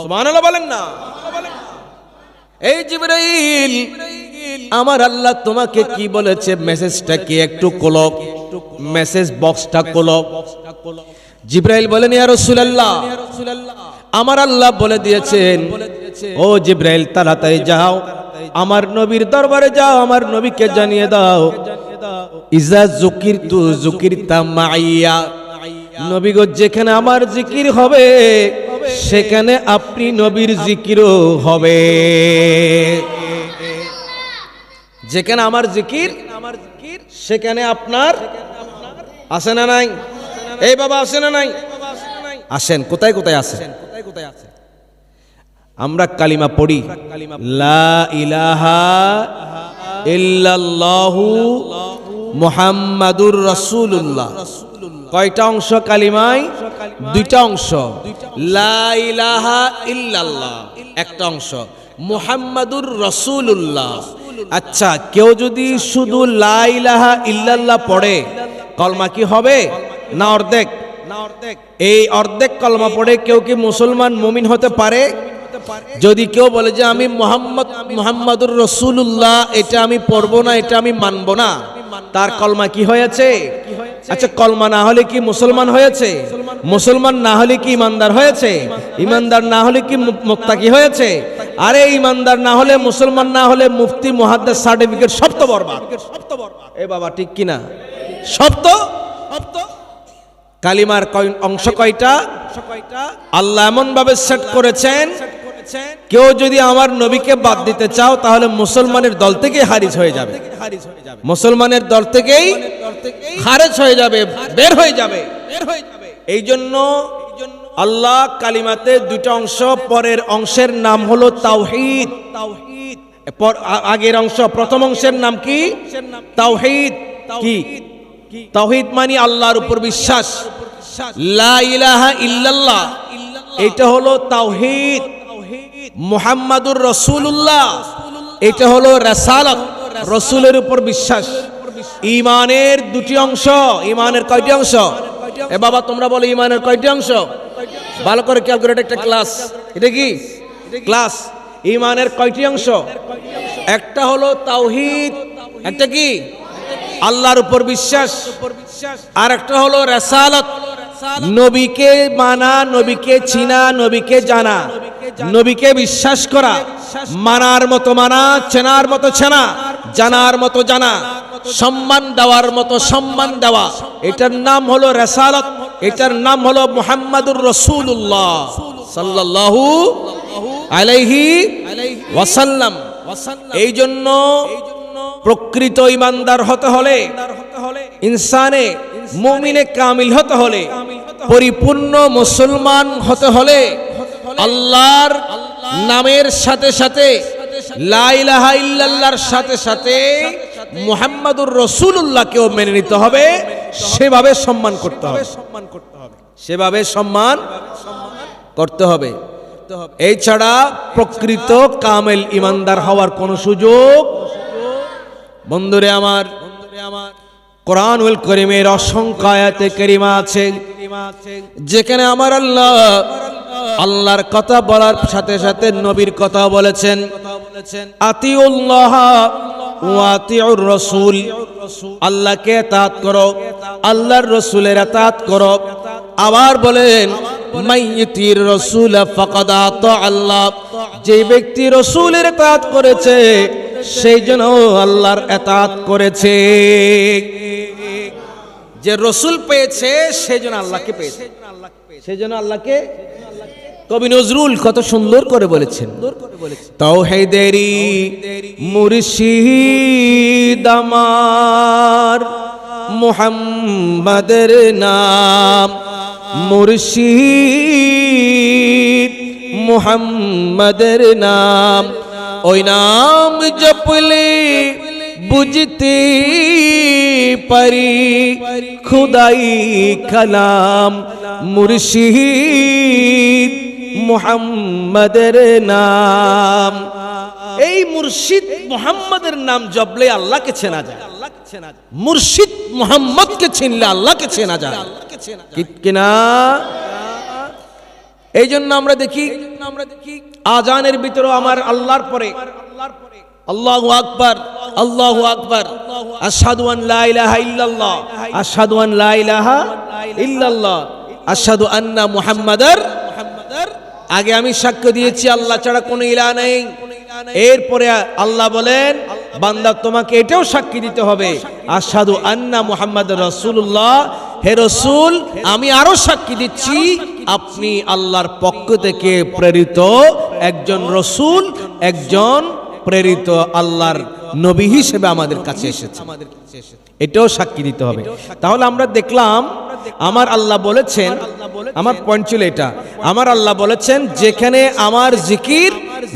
সুবহানাল্লাহ বলেন না? এই জিবরাইল আমার আল্লাহ তোমাকে কি বলেছে মেসেজটা কি একটু খোলো, মেসেজ বক্সটা খোলো। জিব্রাইল বলেন ইয়া রাসূলুল্লাহ, আমার আল্লাহ বলে দিয়েছেন ও জিব্রাইল তাড়াতাড়ি যাও আমার নবীর দরবারে যাও, আমার নবীকে জানিয়ে দাও ইজা যুকিরতু যুকিরতা মাইয়া, নবী গো যেখানে আমার জিকির হবে সেখানে আপনি নবীর জিকিরও হবে। যেখানে আমার জিকির সেখানে আপনার আছে না নাই? এই বাবা আছে না নাই? আসেন, কোথায় কোথায় আছেন? আমরা কালিমা পড়ি, লা ইলাহা ইল্লাল্লাহু মুহাম্মাদুর রাসূলুল্লাহ। কয়টা অংশ কালিমায়? দুইটা অংশ। লা ইলাহা ইল্লাল্লাহ একটা অংশ, মুহাম্মাদুর রাসূলুল্লাহ। আচ্ছা, কেউ যদি শুধু লা ইলাহা ইল্লাল্লাহ পড়ে কলমা কি হবে না অর্ধেক? এই অর্ধেক কলমা পড়ে কেউ কি মুসলমান মুমিন হতে পারে? যদি কেউ বলে যে আমি মুহাম্মাদুর রাসূলুল্লাহ এটা আমি পড়বো না, এটা আমি মানবো না, তার কলমা কি হয়েছে? আচ্ছা, কলমা না হলে কি মুসলমান হয়েছে? মুসলমান না হলে কি ইমানদার হয়েছে? ইমানদার না হলে কি মুত্তাকি হয়েছে? আরে ইমানদার না হলে, মুসলমান না হলে মুফতি মুহাদ্দিস সার্টিফিকেট সব তো বরবাদ। এ বাবা ঠিক কিনা? সব তো। কালিমার অংশ কয়টা? আল্লাহ এমন ভাবে সেট করেছেন, কেউ যদি আমার নবীকে বাদ দিতে চাও তাহলে মুসলমানের দল থেকে খারিজ হয়ে যাবে, মুসলমানের দল থেকেই খারিজ হয়ে যাবে, বের হয়ে যাবে। এই জন্য আল্লাহ কালিমাতে দুটো অংশ, পরের অংশের নাম হলো তাওহীদ। আগের অংশ প্রথম অংশের নাম কি? তাওহীদ। কি তাওহীদ? মানে আল্লাহর উপর বিশ্বাস। লা ইলাহা ইল্লাল্লাহ এটা হলো তাওহীদ। মুহাম্মাদুর রাসূলুল্লাহ এটা হলো রাসালাত, রাসূলের উপর বিশ্বাস। ঈমানের দুটি অংশ। ঈমানের কয়টি অংশ? এ বাবা তোমরা বলো ঈমানের কয়টি অংশ? ভালো করে ক্যালকুলেট, একটা ক্লাস। এটা কি ক্লাস? ঈমানের কয়টি অংশ? একটা হলো তাওহীদ, একটা কি আল্লাহর উপর বিশ্বাস, আর একটা হলো রাসালাত, নবীকে মানা, নবীকে চিনা, নবীকে জানা, নবীকে বিশ্বাস করা, মানার মতো মানা, চেনার মতো চেনা, জানার মতো জানা, সম্মান দেওয়ার মতো সম্মান দেওয়া। এটার নাম হলো রাসালাত, এটার নাম হলো মুহাম্মাদুর রাসূলুল্লাহ সাল্লাল্লাহু আলাইহি ওয়াসাল্লাম। এই জন্য প্রকৃত ইমানদার হতে হলে, ইনসানে মুমিনে কামিল হতে হলে, পরিপূর্ণ মুসলমান হতে হলে আল্লাহর নামের সাথে সাথে, লা ইলাহা ইল্লাল্লাহর সাথে সাথে মুহাম্মাদুর রাসূলুল্লাহকেও মেনে নিতে হবে, সেভাবে সম্মান করতে হবে, সেভাবে সম্মান করতে হবে। এই ছাড়া প্রকৃত কামেল ইমানদার হওয়ার কোনো সুযোগ। বন্ধুরে আমার, কোরআনুল কারীমের অসংখ্য আয়াতে কারিমা আছে যেখানে আমার আল্লাহ আল্লাহর কথা বলার সাথে সাথে নবীর কথা বলেছেন। আতিউল্লাহ ওয়া আতিউর রাসূল, আল্লাহকে ইতাআত করো, আল্লাহর রাসূলের ইতাআত করো। আবার বলেন মাইয়িতির রাসূল ফাকাদ আতা আল্লাহ, যে ব্যক্তি রাসূলের ইতাআত করেছে সেই জন্য আল্লাহর ইতাআত করেছে। যে রাসূল পেয়েছে সেই জন্য আল্লাহকে পেয়েছে, সেই জন্য আল্লাহকে। কবি নজরুল কত সুন্দর করে বলেছেন, তাওহীদেরই মুর্শিদ আমার মুহাম্মাদের নাম, মুর্শিদ মুহাম্মাদের নাম, ওই নাম জপলে বুঝতে পারি খুদাই কালাম, মুর্শিদ মুহাম্মাদের নাম। এই মুর্শিদ মুহাম্মাদের নাম জপলে আল্লাহকে চেনা যায়, মুর্শিদ মুহাম্মদকে চিনলে আল্লাহকে চেনা যায়, ঠিক কিনা? এই জন্য আমরা দেখি আজানের ভিতরে আমার আল্লাহর পরে আল্লাহু আকবার আল্লাহু আকবার, আশহাদু আন লা ইলাহা ইল্লাল্লাহ, আশহাদু আন লা ইলাহা ইল্লাল্লাহ, আশহাদু আন্না মুহাম্মাদার। আগে আমি সাক্ষ্য দিয়েছি আল্লাহ ছাড়া কোনো ইলাহ নেই। এরপরে আল্লাহ বলেন বান্দা তোমাকে এটাও সাক্ষী দিতে হবে আশহাদু আন্না মুহাম্মাদুর রাসূলুল্লাহ, হে রাসূল আমি আরো সাক্ষী দিচ্ছি আপনি আল্লাহর পক্ষ থেকে প্রেরিত একজন রাসূল, একজন প্রেরিত আল্লাহর নবী হিসেবে আমাদের কাছে এসেছেন। এটাও সাক্ষী দিতে হবে। তাহলে আমরা দেখলাম আমার আল্লাহ বলেছেন, আমার পয়েন্ট ছিল এটা, আমার আল্লাহ বলেছেন যেখানে আমার জিকির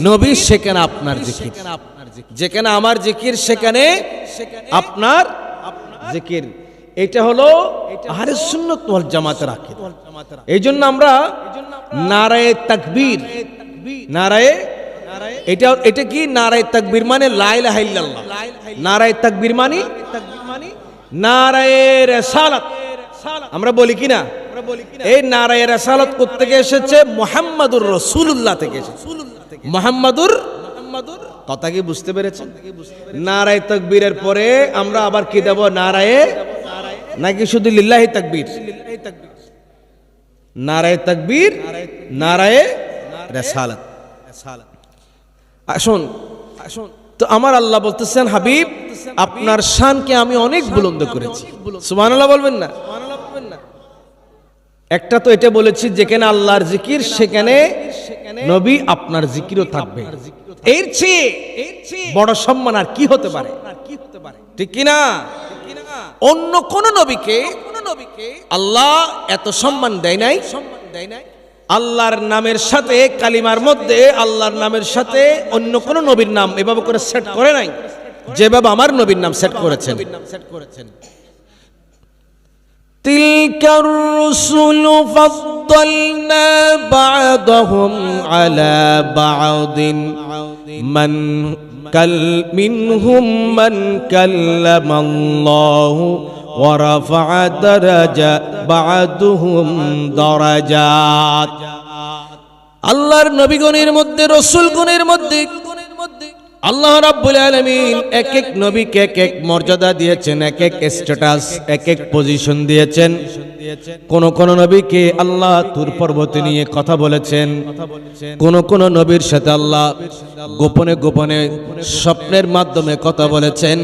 নবী সেখানে আপনার জিকির, যেখানে আমার জিকির সেখানে আপনার জিকির। এটা হলো আহলে সুন্নাত ওয়াল জামাতের আকীদা। এইজন্য আমরা নারায়ে তাকবীর, নারায়ে এটা কি নারায়ে তাকবীর মানে লা ইলাহা ইল্লাল্লাহ, নারায়ে তাকবীর মানে নারায়ে রিসালাত আমরা বলি কি না? এই নারায়ে রিসালাত কোথা থেকে এসেছে? মুহাম্মাদুর রাসূলুল্লাহ থেকে এসেছে। মুহাম্মাদুর কথা কি বুঝতে পেরেছেন? নারায়ে তাকবীরের পরে আমরা আবার কি দেব? নারায়ে, নাকি শুধু লিল্লাহি তাকবীর? নারায়ে তাকবীর, নারায়ে রিসালাত। আসুন তো আমার আল্লাহ বলতেছেন হাবিব আপনার শানকে আমি অনেক বুলন্দ করেছি। সুবহানাল্লাহ বলবেন না? একটা তো এটা বলেছি যেখানে আল্লাহর জিকির সেখানে নবী আপনার জিকিরও থাকবে। এর চেয়ে বড় সম্মান আর কি হতে পারে? ঠিক কি না? অন্য কোন নবীকে আল্লাহ এত সম্মান দেয় নাই। আল্লাহর নামের সাথে কালিমার মধ্যে আল্লাহর নামের সাথে অন্য কোন নবীর নাম এভাবে করে সেট করে নাই যেভাবে আমার নবীর নাম সেট করেছেন। তিলকার রুসুলু ফাদ্দালনা বা'দাহুম আলা বা'দিন মিনহুম মান কাল্লামাল্লাহু ওয়া রাফা'a বা'দুহুম দারাজাত। আল্লাহর নবীগণের মধ্যে, রাসূলগণের মধ্যে আল্লাহ রাব্বুল আলামিন এক এক নবীকে এক এক মর্যাদা দিয়েছেন, এক এক স্ট্যাটাস, এক এক পজিশন দিয়েছেন। কোন কোন নবীকে আল্লাহ তুর পর্বতে নিয়ে কথা বলেছেন, কোন কোন নবীর সাথে আল্লাহ গোপনে গোপনে স্বপ্নের মাধ্যমে কথা বলেছেন।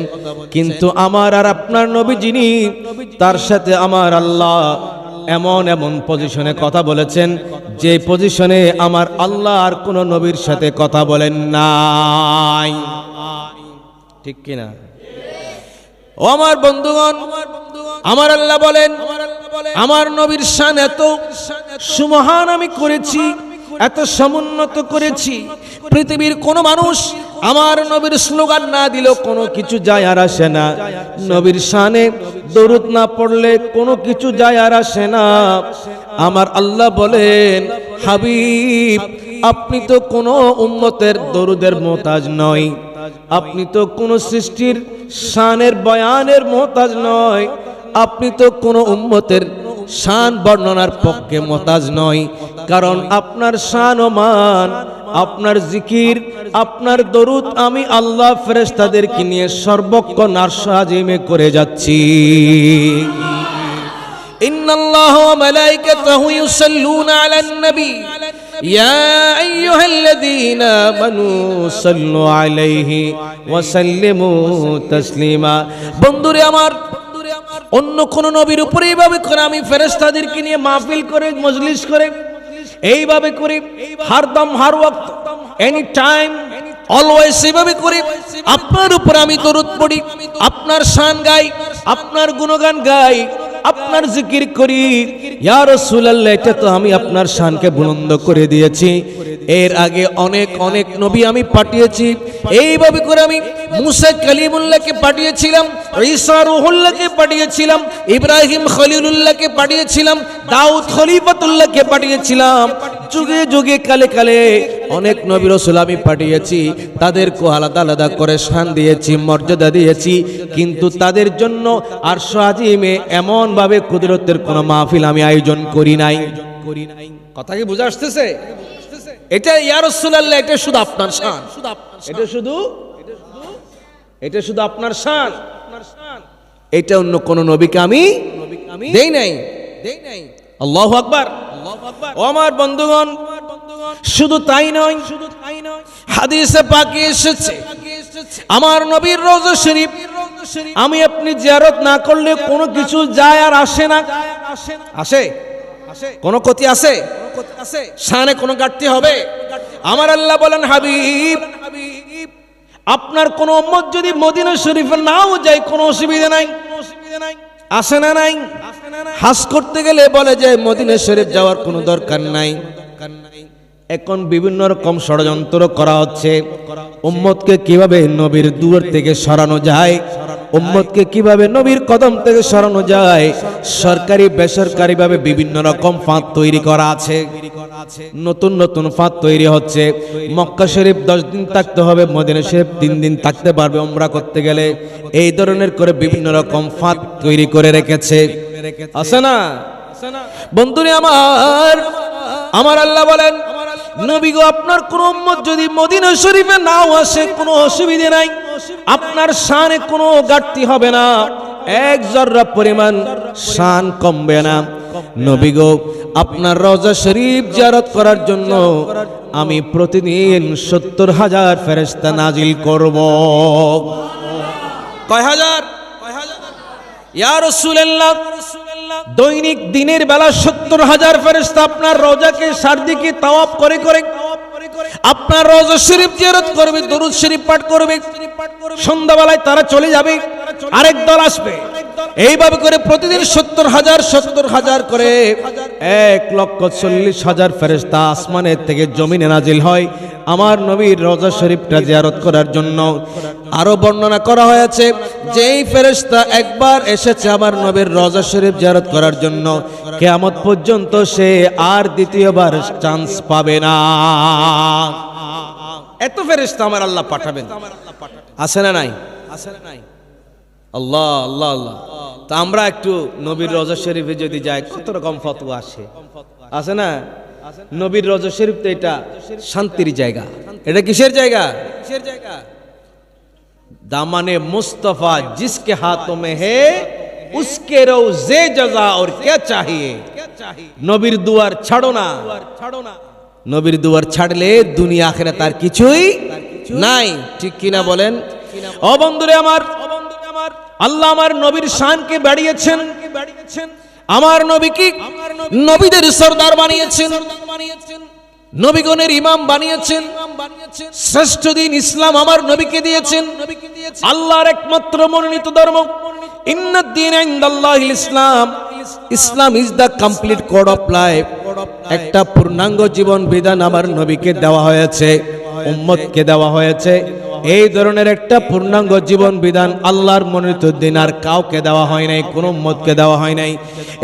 কিন্তু আমার আর আপনার নবী যিনি, তার সাথে আমার আল্লাহ এমন এমন পজিশনে কথা বলেছেন যে পজিশনে আমার আল্লাহ আর কোন নবীর সাথে কথা বলেন নাই। ঠিক কিনা? ও আমার বন্ধুগণ, আমার আল্লাহ বলেন আমার নবীর শান এত সুমহান আমি করেছি, এত সমুন্নত করেছি, পৃথিবীর কোন মানুষ আমার নবীর স্লোগান না দিল কোনো কিছু যায় আর আসে না। নবীর শানে দরুদ না পড়লে কোনো কিছু যায় আর আসে না। আমার আল্লাহ বলেন হাবিব আপনি তো কোনো উম্মতের দরুদের মোহতাজ নয়, আপনি তো কোনো সৃষ্টির শানের বয়ানের মোহতাজ নয়, আপনি তো কোনো উম্মতের শান বর্ণনার পক্ষে মোহতাজ নয়। কারণ আপনার শান ও মান, আপনার জিকির, আপনার দরুদ আমি আল্লাহ ফেরেশতাদেরকে নিয়ে সর্বক্ষণ আরশ আজিমে করে যাচ্ছি। ইন্নাল্লাহা ওয়া মালাইকাতাহু ইউসাল্লুনা আলান নবী ইয়া আইয়ুহাল্লাযীনা আমানু সাল্লু আলাইহি ওয়া সাল্লিমু তাসলিমা। বন্ধুরে আমার, অন্য কোন নবীর উপরে এইভাবে করে আমি ফেরেশতাদেরকে নিয়ে মাহফিল করে, মজলিস করে, এইভাবে করে হরদম হর ওয়াক্ত এনি টাইম অলওয়েজ এইভাবে করে আপনার উপর আমি দরুদ পড়ি, আপনার শান গাই, আপনার গুণগান গাই, আপনার জিকির করি। ইয়া রাসূলুল্লাহ এটা তো আমি আপনার শানকে বুলন্দ করে দিয়েছি। এর আগে অনেক অনেক নবী আমি পাঠিয়েছি, এইভাবে করে আমি মুসা কালিমুল্লাহকে পাঠিয়েছিলাম, ঈসা রূহুল্লাহকে পাঠিয়েছিলাম, ইব্রাহিম খলিলুল্লাহকে পাঠিয়েছিলাম, দাউদ খলিফাতুল্লাহকে পাঠিয়েছিলাম। যুগে যুগে কালে কালে অনেক নবী রাসূল আমি পাঠিয়েছি, তাদেরকে আলাদা আলাদা করে শান দিয়েছি, মর্যাদা দিয়েছি। কিন্তু তাদের জন্য আরশ আজিমে এমন ভাবে কুদরতের কোন মাহফিল আমি আয়োজন করি নাই। কথা কি বুঝা আসতেছে? এটা ইয়া রাসূলুল্লাহ এটা শুধু আপনার শান, এটা শুধু আপনার শান, এটা অন্য কোন নবীকে আমি দেই নাই। আল্লাহু আকবার। ও আমার বন্ধুগণ, শুধু তাই নয়, হাদিসে পাকে এসেছে আমার নবীর রওজা শরীফ আমি আপনি জিয়ারত না করলে কোনো কিছু যায় আর আসে না। আসে? কোনো ক্ষতি আছে? শানে কোনো ঘাটতি হবে? আমার আল্লাহ বলেন, হাবিব আপনার কোন উম্মত যদি মদিনা শরীফে নাও যায় কোনো অসুবিধা নাই। আসে না নাই? হাজ করতে গেলে বলে যে মদিনা শরীফ যাওয়ার কোনো দরকার নাই। এখন বিভিন্ন রকম ষড়যন্ত্র করা হচ্ছে, উম্মতকে কিভাবে নবীর দুয়ার থেকে সরানো যায়, উম্মতকে কিভাবে নবীর কদম থেকে সরানো যায়। সরকারি বেসরকারি ভাবে বিভিন্ন রকম ফাঁদ তৈরি করা আছে, নতুন নতুন ফাঁদ তৈরি হচ্ছে। মক্কা শরীফ 10 দিন থাকতে হবে, মদিনা শরীফ 3 দিন থাকতে পারবে উমরা করতে গেলে। এই ধরনের করে বিভিন্ন রকম ফাঁদ তৈরি করে রেখেছে, আছে না বন্ধুরে আমার? আমার আল্লাহ বলেন, নবী গো আপনার কোন উম্মত যদি মদিনা শরীফে নাও আসে কোনো অসুবিধা নাই, আপনার শানে কোনো ঘাটতি হবে না, এক জররা পরিমাণ শান কমবে না। নবী গো আপনার রওজা শরীফ জিয়ারত করার জন্য আমি প্রতিদিন 70,000 ফেরেশতা নাজিল করব। কয় হাজার? ইয়া রাসূলুল্লাহ, দৈনিক দিনের বেলা 70,000 ফেরেশতা আপনার রওজাকে চারদিকে তাওয়াফ করে করে আপনার রওজা শরীফ জিয়ারত করবে, দরুদ শরীফ পাঠ করবে। সন্ধ্যাবেলায় তারা চলে যাবে, আরেক দল আসবে। এইভাবে করে প্রতিদিন 70,000 করে 1,40,000 ফেরেশতা আসমানের থেকে জমিনে নাজিল হয় আমার নবীর রওজা শরীফটা জিয়ারত করার জন্য। আরো বর্ণনা করা হয়েছে যেই ফেরেশতা একবার এসেছে আমার নবীর রওজা শরীফ জিয়ারত করার জন্য, কিয়ামত পর্যন্ত সে আর দ্বিতীয়বার চান্স পাবে না। এত ফেরেশতা আমার আল্লাহ পাঠাবেন, আছে না নাই? আল্লাহ আল্লাহ আল্লাহ। তা আমরা একটু নবীর রওজা শরীফে যদি যাই, কত রকম ফতোয়া আসে, আছে না? নবীর রওজা শরীফ তো এটা শান্তির জায়গা। এটা কিসের জায়গা? দামানে মুস্তফা জিসকে হাতোं में है उसके रोज़े जज़ा और क्या चाहिए। নবীর দুয়ার ছাড়ো না, নবীর দুয়ার ছাড়লে দুনিয়া আখিরাত আর কিছুই নাই, ঠিক কিনা বলেন? ও বন্ধুরে আমার, আল্লাহ আমার নবীর শানকে বাড়িয়েছেন, আমার নবীকে নবীদের সরদার বানিয়েছেন, নবীগণের ইমাম বানিয়েছেন, শ্রেষ্ঠ দিন ইসলাম আমার নবীকে দিয়েছেন। আল্লাহর একমাত্র মনোনীত ধর্ম, ইন্নাদ দীন ইনদাল্লাহিল ইসলাম, Islam is the complete code of life. একটা পূর্ণাঙ্গ জীবন বিধান আমার নবীকে দেওয়া হয়েছে, উম্মতকে দেওয়া হয়েছে। এই ধরনের একটা পূর্ণাঙ্গ জীবন বিধান আল্লাহর মনোনীত দিন আর কাউকে দেওয়া হয় নাই, কোন উম্মতকে দেওয়া হয় নাই।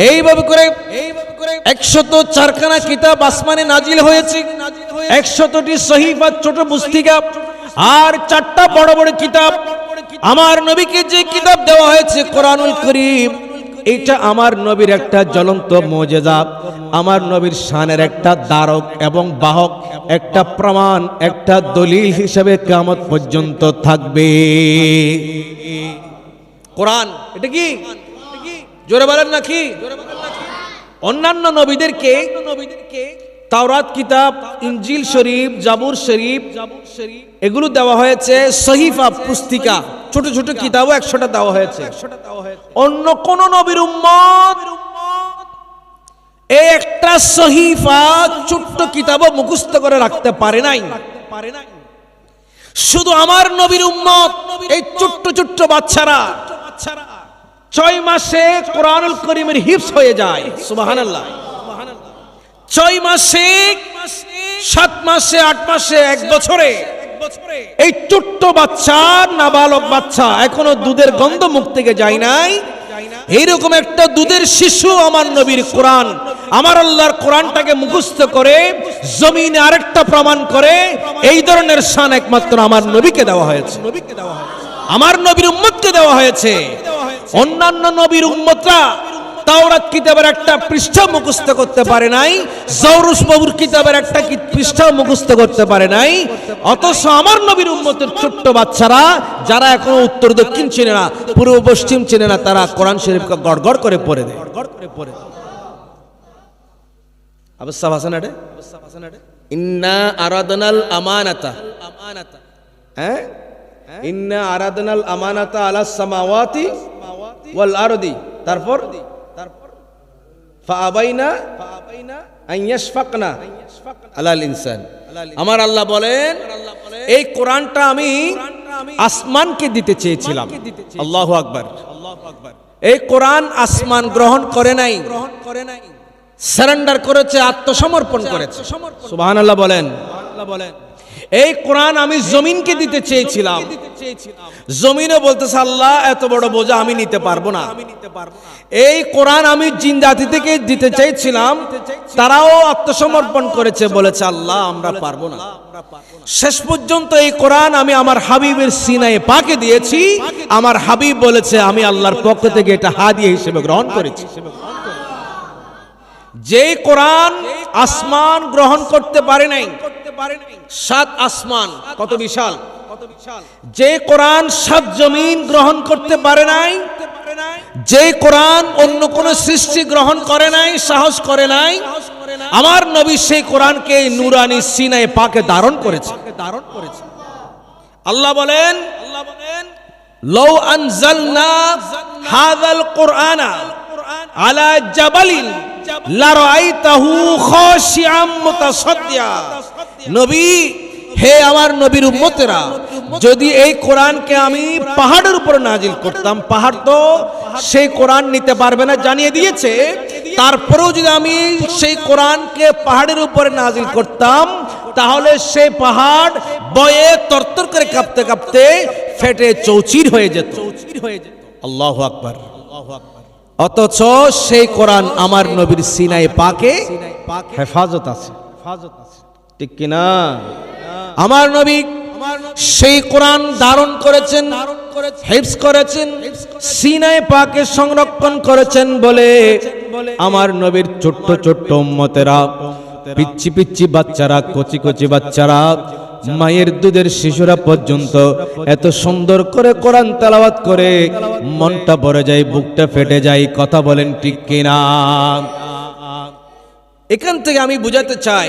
এইভাবে করে 104খানা কিতাব আসমানে নাজিল হয়েছে, 100টি সহিফা ছোট পুস্তিকা আর 4টা বড় বড় কিতাব। আমার নবীকে যে কিতাব দেওয়া হয়েছে কোরআনুল কারীম, এটা আমার নবীর একটা জ্বলন্ত মুজিজা, আমার নবীর শানের একটা দ্বারক এবং বাহক, একটা প্রমাণ, একটা দলিল হিসেবে কিয়ামত পর্যন্ত থাকবে। কোরআন এটা কি? জোরে বলেন নাকি? অন্যান্য নবীদেরকে তাওরাত কিতাব, ইনজিল শরীফ, জাবুর শরীফ এগুলো দেওয়া হয়েছে সহিফা পুস্তিকা, ছোট ছোট কিতাবও 100টা দেওয়া হয়েছে। অন্য কোন নবীর উম্মত এই একটা সহিফা ছোট্ট কিতাবও মুখস্থ করে রাখতে পারে নাই। শুধু আমার নবীর উম্মত এই ছোট্ট ছোট্ট বাচ্চারা 6 মাসে কোরআনুল কারীমের হিফজ হয়ে যায়। সুবহানাল্লাহ। 6 মাসে, 7 মাসে, 8 মাসে, 1 বছরে এই ছোট্ট বাচ্চা, নাবালক বাচ্চা, এখনো দুধের গন্ধ মুখ থেকে যায় নাই, এইরকম একটা দুধের শিশু আমার নবীর কোরআন, আমার আল্লাহর কোরআনটাকে মুখস্থ করে জমিনে আরেকটা প্রমাণ করে। এই ধরনের শান একমাত্র আমার নবীকে দেওয়া হয়েছে, আমার নবীর উম্মতকে দেওয়া হয়েছে। অন্যান্য নবীর উম্মতরা তাওরাত কিতাবের একটা পৃষ্ঠা মুখস্থ করতে পারে নাই, জৌরুস বাবুর কিতাবের একটা পৃষ্ঠা মুখস্থ করতে পারে নাই, অথচ আমার নবীর উম্মতের ছোট্ট বাচ্চারা যারা এখনো উত্তর দক্ষিণ চেনে না, পূর্ব পশ্চিম চেনে না, তারা কোরআন শরীফকে গড়গড় করে পড়ে দেয়। অবস্থা ভাষা নাটে ইন্না আরাদনাল আমানাতা, হ্যাঁ, ইন্না আরাদনাল আমানাতা আলাস সামাওয়াতি ওয়াল আরদি, তারপর ফাআবাইনা আন ইয়াশফাকনা আলাল ইনসান। আমার আল্লাহ বলেন এই কোরআনটা আমি আসমানকে দিতে চেয়েছিলাম। আল্লাহু আকবার। এই কোরআন আসমান গ্রহণ করে নাই, সারেন্ডার করেছে, আত্মসমর্পণ করেছে। সুবহানাল্লাহ বলেন। এই কোরআন আমি জমিনকে দিতে চেয়েছিলাম, জমিনও বলতেছে আল্লাহ এত বড় বোঝা আমি নিতে পারবো না। এই কোরআন আমি জিন জাতি থেকে দিতে চাইছিলাম, তারাও আত্মসমর্পণ করেছে, বলেছে আল্লাহ আমরা পারবো না। শেষ পর্যন্ত এই কোরআন আমি আমার হাবিবের সিনায়ে পাকে দিয়েছি, আমার হাবিব বলেছে আমি আল্লাহর পক্ষ থেকে এটা হাদিয়া হিসেবে গ্রহণ করেছি। যে কোরআন আসমান গ্রহণ করতে পারে নাই, 7 আসমান কত বিশাল, যে কোরআন 7 জমিন গ্রহণ করতে পারে নাই, যে কোরআন অন্য কোন সৃষ্টি গ্রহণ করে নাই, সাহস করে নাই, আমার নবী সেই কোরআনকে নূরানি সিনায়ে পাকে ধারণ করেছে। আল্লাহ বলেন লাউ আনজালনা হাযাল কুরআনা আলা জাবালিন লারাআইতাহু খাশিআম মুতাসাদ্দিয়া। নবী, হে আমার নবীর উম্মতেরা, যদি এই কোরআনকে আমি পাহাড়ের উপর নাজিল করতাম, পাহাড় তো সেই কোরআন নিতে পারবে না জানিয়ে দিয়েছে, তারপরেও যদি আমি সেই কোরআনকে পাহাড়ের উপরে নাজিল করতাম, তাহলে সেই পাহাড় বয়ে তরতর করে কাঁপতে কাঁপতে ফেটে চৌচির হয়ে যেত। আল্লাহু আকবার। অথচ সেই কোরআন আমার নবীর সিনায়ে পাকে হেফাজত আছে, ঠিক কিনা? আমার নবী সেই কোরআন ধারণ করেছেন, হিফজ করেছেন, সিনায়ে পাকে সংরক্ষণ করেছেন বলে আমার নবীর ছোট্ট ছোট্ট উম্মতেরা, পিচ্চি পিচ্চি বাচ্চারা, কচি কচি বাচ্চারা, মায়ের দুধের শিশুরা পর্যন্ত এত সুন্দর করে কোরআন তেলাওয়াত করে মনটা ভরে যায়, বুকটা ফেটে যায়। কথা বলেন ঠিক কিনা? এখান থেকে আমি বুঝাতে চাই,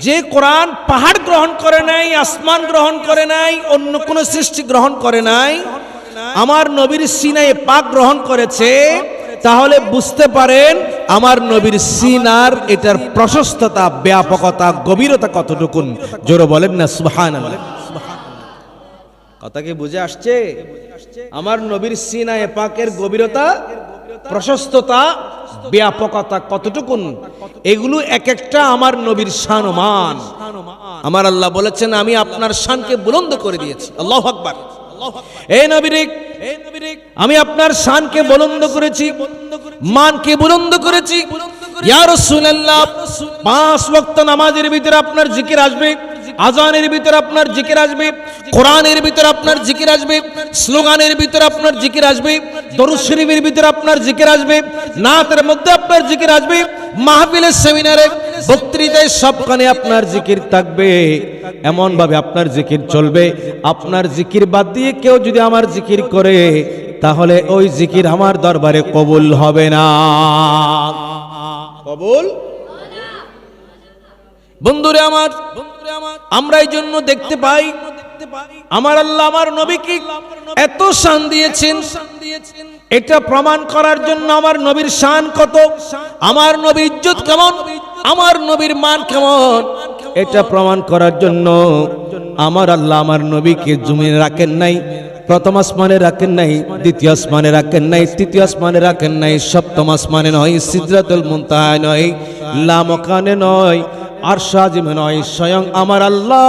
যে কোরআন পাহাড় গ্রহণ করে নাই, আসমান গ্রহণ করে নাই, অন্য কোন সৃষ্টি গ্রহণ করে নাই, আমার নবীর সিনায়ে পাক গ্রহণ করেছে, তাহলে বুঝতে পারেন আমার নবীর সিনার এটার প্রশস্ততা, ব্যাপকতা, গভীরতা কতটুকুন। জোরে বলেন না সুবহানাল্লাহ। কথা কি বুঝে আসছে? আমার নবীর সিনায়ে পাকের গভীরতা, প্রশস্ততা, ব্যাপকতা কতটুকুন, এগুলো এক একটা আমার নবীর শান ও মান। আমার আল্লাহ বলেছেন আমি আপনার শানকে বুলন্দ করে দিয়েছি। আল্লাহু আকবার। এই নবীর, আমি আপনার শানকে বুলন্দ করেছি, মানকে বুলন্দ করেছি। ইয়া রাসূলুল্লাহ, 5 ওয়াক্ত নামাজের ভিতরে আপনার জিকির আসবে, আজানের ভিতরে আপনার জিকির আসবে, কোরআনের ভিতরে আপনার জিকির আসবে, স্লোগানের ভিতরে আপনার জিকির আসবে, দরুদ শরীফের ভিতরে আপনার জিকির আসবে, নাতের মধ্যে আপনার জিকির আসবে, মাহফিলে, সেমিনারে, বক্তৃতায়, সবখানে আপনার জিকির থাকবে। এমন ভাবে আপনার জিকির চলবে, আপনার জিকির বাদ দিয়ে কেউ যদি আমার জিকির করে, তাহলে ওই জিকির আমার দরবারে কবুল হবে না। কবুল। বন্ধুরে আমার, আমরা এই জন্য দেখতে পাই আমার আল্লাহ আমার নবীকে এত শান দিয়েছেন, এটা প্রমাণ করার জন্য আমার নবীর শান কত, আমার নবীর ইজ্জত কেমন, আমার নবীর মান কেমন, এটা প্রমাণ করার জন্য আমার আল্লাহ আমার নবীকে জমিনে রাখেন নাই, প্রথম আসমানে রাখেন নাই, দ্বিতীয় আসমানে রাখেন নাই, তৃতীয় আসমানে রাখেন নাই, সপ্তম আসমানে নয়, সিদরাতুল মুনতাহা নয়, লা মাকানে নয়, আরশ আজিমে নয়, স্বয়ং আমার আল্লাহ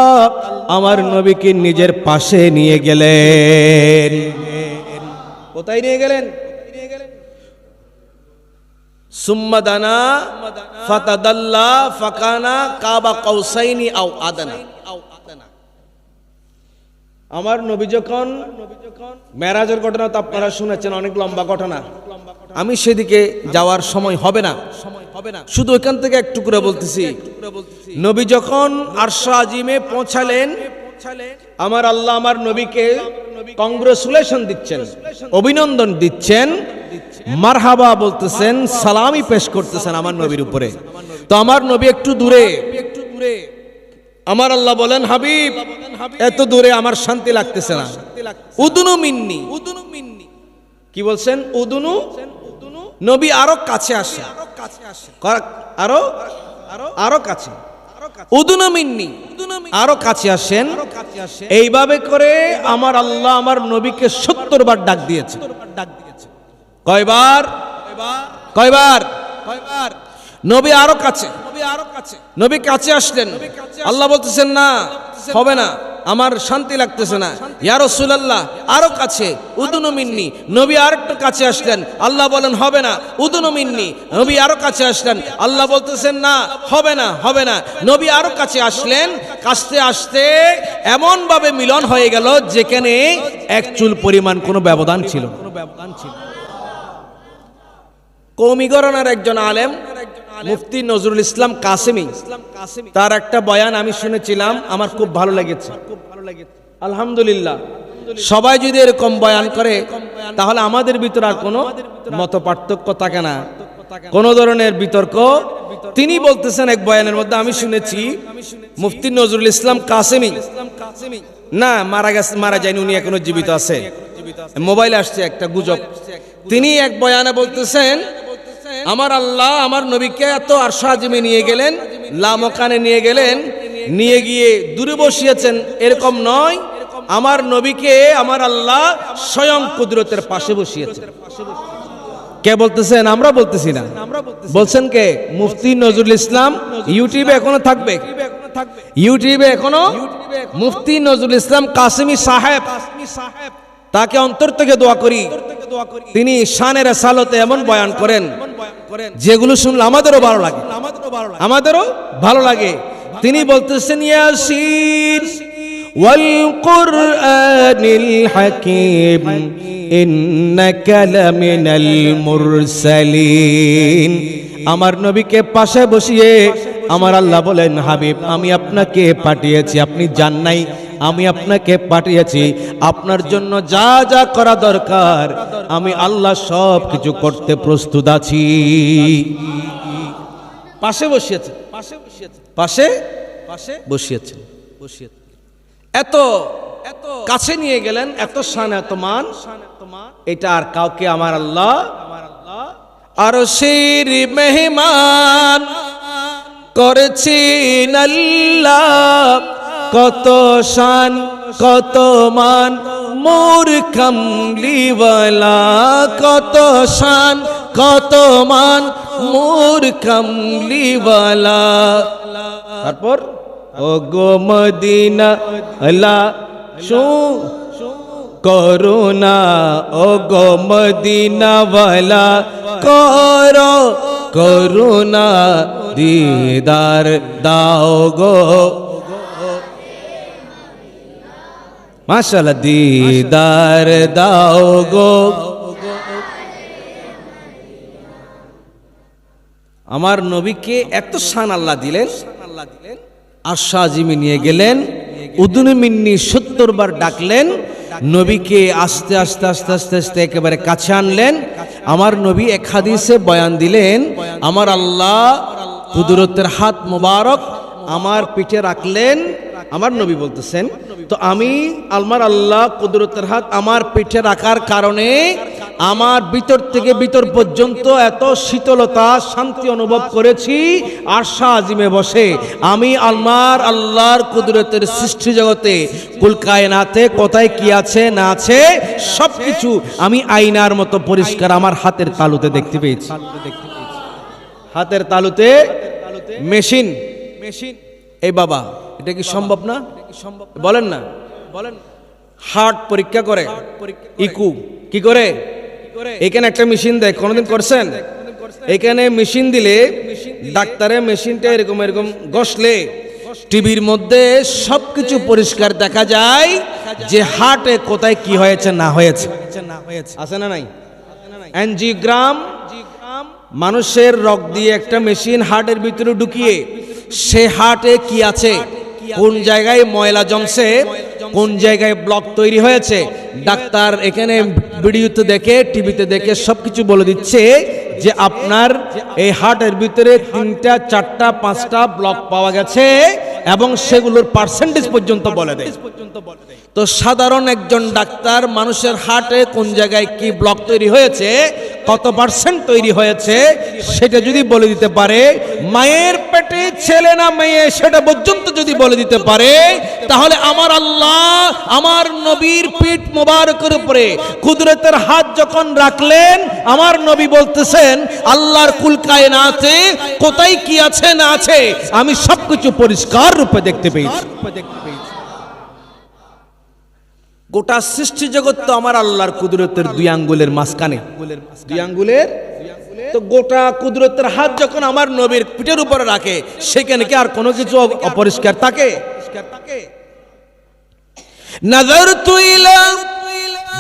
আমার নবীকে নিজের পাশে নিয়ে গেলেন। কোথায় নিয়ে গেলেন? সুম্মা দানা ফাতাদাল্লা ফাকানা কাবা কাউসাইনি আও আদনা। আমার নবী যখন মেরাজের ঘটনা তো আপনারা শুনেছেন, অনেক লম্বা ঘটনা, আমি সেদিকে যাওয়ার সময় হবে না, শুধু এখান থেকে একটু করে বলতেছি। নবী যখন আরশ আজিমে পৌঁছালেন, আমার আল্লাহ আমার নবীকে কংগ্রেচুলেশন দিচ্ছেন, অভিনন্দন দিচ্ছেন, মারহাবা বলতেছেন, সালামি পেশ করতেছেন আমার নবীর উপরে। তো আমার নবী একটু দূরে, আমার আল্লাহ বলেন, হাবিব এত দূরে আমার শান্তি লাগতেছে না, উদুনু মিন্নি। কি বলছেন? উদুনু। নবী আরো কাছে আসে, আরো আরো কাছে, উদুনু মিন্নি, আরো কাছে আসেন। এইভাবে করে আমার আল্লাহ আমার নবীকে 70 বার ডাক দিয়েছে। কয়বার? কয়বার? নবী আরো কাছে, নবী কাছে আসলেন। আল্লাহ বলতেছেন না, হবে না, আমার শান্তি লাগতেছে না, ইয়া রাসূলুল্লাহ আরো কাছে, উদুনু মিন্নি। নবী আরেকটু কাছে আসলেন, আল্লাহ বলেন হবে না, উদুনু মিন্নি। নবী আরো কাছে আসলেন, আল্লাহ বলতেছেন না, হবে না, হবে না। নবী আরো কাছে আসলেন, কাছতে আসতে এমন ভাবে মিলন হয়ে গেল যেখানে এক চুল পরিমাণ কোনো ব্যবধান ছিল। কওমি গণনার একজন আলেম মুফতি নজরুল ইসলাম কাসেমি, তার একটা বয়ান আমি শুনেছিলাম, আমার খুব ভালো লেগেছে। আলহামদুলিল্লাহ, সবাই যদি এরকম বয়ান করে তাহলে আমাদের ভিতর আর কোনো মত পার্থক্য থাকে না, কোন ধরনের বিতর্ক। তিনি বলতেছেন এক বয়ানের মধ্যে, আমি শুনেছি মুফতি নজরুল ইসলাম কাসেমি না মারা গেছে, মারা যায়নি, উনি এখনো জীবিত আছে, মোবাইলে আসছে একটা গুজব। তিনি এক বয়ানে বলতেছেন, আমার আল্লাহ আমার নবীকে এত আরশ আজিমে নিয়ে গেলেন, লামকানে নিয়ে গেলেন, নিয়ে গিয়ে দূরে বসিয়েছেন, এরকম নয়, আমার নবীকে আমার আল্লাহ স্বয়ং কুদরতের পাশে বসিয়েছেন। কে বলতেছেন? আমরা বলতেছি না, বলছেন কে? মুফতি নজরুল ইসলাম। ইউটিউবে এখনো থাকবে, ইউটিউবে এখনো মুফতি নজরুল ইসলাম কাসেমি সাহেব, তাকে অন্তর থেকে দোয়া করি। তিনি শানের সালতে এমন বয়ান করেন যেগুলো শুনলে আমাদেরও ভালো লাগে, আমাদেরও ভালো লাগে। তিনি বলতেছেন, ইয়াসিন ওয়াল কুরআনিল হাকীম ইন্নাকা লামিনাল মুরসালিন। আমার নবীকে পাশে বসিয়ে আমার আল্লাহ বলেন, হাবিব আমি আপনাকে পাঠিয়েছি, আপনি যান নাই, আমি আপনাকে পাঠিয়েছি, আপনার জন্য যা যা করা দরকার আমি আল্লাহ সব কিছু করতে প্রস্তুত আছি। পাশে বসিয়েছে, পাশে বসিয়েছে, এত এত কাছে নিয়ে গেলেন, এত শান, এত মান, এটা আর কাউকে আমার আল্লাহ আরশের মেহমান করেছেন আল্লাহ। কত শান কত মান মোর কামলিওয়ালা, কত শান কত মান মোর কামলিওয়ালা। তারপর ও গো মদিনা আল্লাহ শু করুণা, ও গো মদিনা ওয়ালা করো করুণা, দিদার দাও গো মাশাআল্লাহ, দিদার দাও গো। আমার নবীকে এত শান আল্লাহ দিলেন, আরশ আজিমে নিয়ে গেলেন, উদুনু মিন্নি 70 বার ডাকলেন, নবীকে আস্তে আস্তে আস্তে আস্তে আস্তে একেবারে কাছে আনলেন। আমার নবী এক হাদিসে বয়ান দিলেন, আমার আল্লাহ কুদরতের হাত মোবারক আমার পিঠে রাখলেন। আমার নবী বলতেছেন, তো আমি আমার আল্লাহ কুদরতের হাত আমার পিঠে রাখার কারণে আমার ভিতর থেকে ভিতর পর্যন্ত এত শীতলতা শান্তি অনুভব করেছি। আরশ আজিমে বসে আমি আমার আল্লাহর কুদরতের সৃষ্টি জগতে কুল কায়নাতে কোথায় কি আছে না আছে সবকিছু আমি আয়নার মতো পরিষ্কার আমার হাতের তালুতে দেখতে পেয়েছি। হাতের তালুতে মেশিন, এই বাবা এটা কি সম্ভব না? বলেন না, বলেন। হার্ট পরীক্ষা করে, ইকু কি করে, এখানে একটা মেশিন দেয়, কোনদিন করছেন? এখানে মেশিন দিলে ডাক্তারে মেশিনটা এরকম এরকম ঘষলে টিভির মধ্যে সবকিছু পরিষ্কার দেখা যায় যে হার্টে কোথায় কি হয়েছে না হয়েছে, আছে না নাই? অ্যাঞ্জিওগ্রাম মানুষের রক্ত দিয়ে একটা মেশিন হার্টের ভিতরে ঢুকিয়ে সে হার্টে কি আছে, কোন জায়গায় ময়লা জমছে, কোন জায়গায় ব্লক তৈরি হয়েছে, ডাক্তার এখানে ভিডিওতে দেখে, টিভিতে দেখে সবকিছু বলে দিচ্ছে যে আপনার এই হার্টের ভিতরে 3টা 4টা 5টা ব্লক পাওয়া গেছে এবং সেগুলোর পার্সেন্টেজ পর্যন্ত বলে দেয়। তো সাধারণ একজন ডাক্তার মানুষের হার্টে কোন জায়গায় কি ব্লক তৈরি হয়েছে, কত পার্সেন্ট তৈরি হয়েছে সেটা যদি বলে দিতে পারে, মায়ের পেটে ছেলে না মেয়ে সেটা পর্যন্ত যদি বলে দিতে পারে, তাহলে আমার আল্লাহ আমার নবীর পিঠ মোবারকের উপরে কুদরতের হাত যখন রাখলেন, আমার নবী বলতেছেন আল্লাহর কুল কায়নাতে কোথায় কি আছে না আছে আমি সবকিছু পরিষ্কার রূপে দেখতে পেয়েছি। গোটা সৃষ্টি জগৎ তো আমার আল্লাহর কুদরতের 2 আঙ্গুলের মাঝখানে, 2 আঙ্গুলের, তো গোটা কুদরতের হাত যখন আমার নবীর পিঠের উপরে রাখে, সেখানে কি আর কোনো কিছু অপরিষ্কার থাকে? নাযারতু ইলা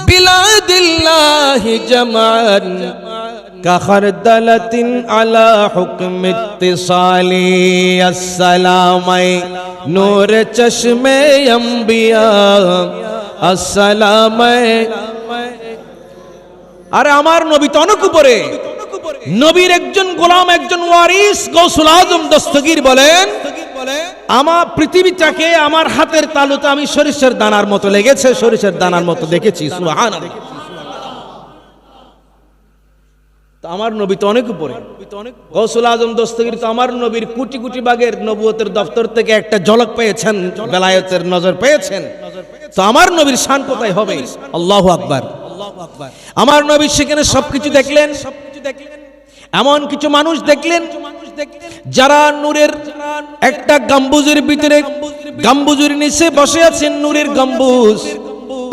বিলাদিল্লাহি জামান কাখারদালাতিন আলা হুকমি ইত্তিসালি আসসালামাই নূর চশমে আম্বিয়া আসসালামাই। আরে আমার নবী তো অনেক উপরে, নবীর একজন গোলাম, একজন ওয়ারিস গৌসুল আজম দস্তগীর বলেন, আমার পৃথিবীটাকে আমার হাতের তালুতে আমি সরিষার দানার মতো লেগেছে, সরিষার দানার মতো দেখেছি। সুবহানাল্লাহ। তো আমার নবী তো অনেক উপরে, গৌসুল আজম দস্তগীর তো আমার নবীর কোটি কোটি ভাগের নবুয়তের দপ্তর থেকে একটা ঝলক পেয়েছেন, বেলায়েতের নজর পেয়েছেন। তো আমার নবীর শান কোথায় হবে? আল্লাহু আকবার। আমার নবী সেখানে সবকিছু দেখলেন, এমন কিছু মানুষ দেখলেন যারা নূরের একটা গম্বুজের ভিতরে, গম্বুজের নিচে বসে আছেন, নূরের গম্বুজ।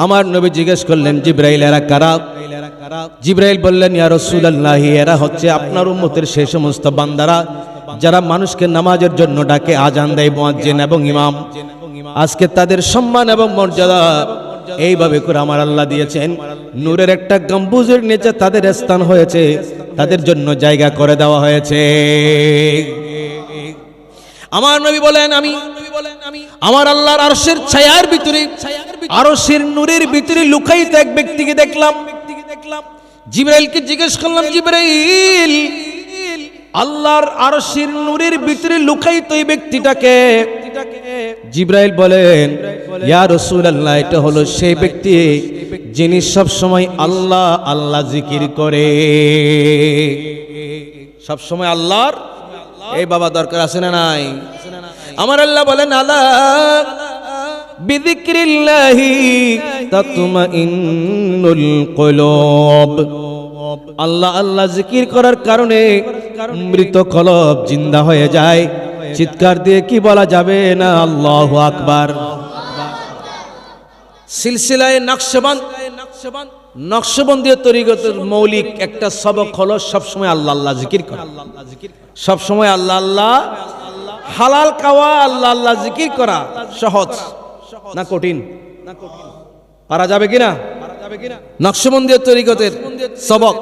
আমার নবী জিজ্ঞেস করলেন, জিবরাইল এরা কারা? জিবরাইল বললেন, ইয়া রাসূলুল্লাহ, এরা হচ্ছে আপনার উম্মতের সেই সমস্ত বান্দারা যারা মানুষকে নামাজের জন্য ডাকে, আজান দেয় মুয়াজ্জিন এবং ইমাম। আজকে তাদের সম্মান এবং মর্যাদা এইভাবে করে আমার আল্লাহ দিয়েছেন, নূরের একটা গম্বুজের নিচে তাদের স্থান হয়েছে, তাদের জন্য জায়গা করে দেওয়া হয়েছে। আমার নবী বলেন, আমি আমার আল্লাহর আরশের ছায়ার ভিতরে, আরশের নূরের ভিতরে লুকায়িত এক ব্যক্তিকে দেখলাম। জিবরাইলকে জিজ্ঞেস করলাম, জিবরাইল, আল্লাহর আরশের নূরের ভিতরে লুকায়িত এই ব্যক্তিটাকে? জিবরাইল বলেন, ইয়া রাসূলুল্লাহ, এটা হলো সেই ব্যক্তি যিনি সব সময় আল্লাহ আল্লাহ জিকির করে। সব সময় আল্লাহর এই বাবা দরকার আছে না নাই? আমার আল্লাহ বলেন, আলা বিযিকরিল্লাহি তাতমাইন্নুল কুলুব। আল্লাহ আল্লাহ জিকির করার কারণে মৃত কলব জিন্দা হয়ে যায়। চিৎকার দিয়ে কি বলা যাবে না আল্লাহু আকবার। সিলসিলায়ে নকশবন্দি তরিকতের মৌলিক একটা সবক হলো সবসময় আল্লাহ আল্লাহ জিকির করা। সবসময় আল্লাহ আল্লাহ, হালাল খাওয়া, আল্লাহ আল্লাহ জিকির করা সহজ না কঠিন? পারা যাবে কিনা? নকশবন্দি তরিকতের সবক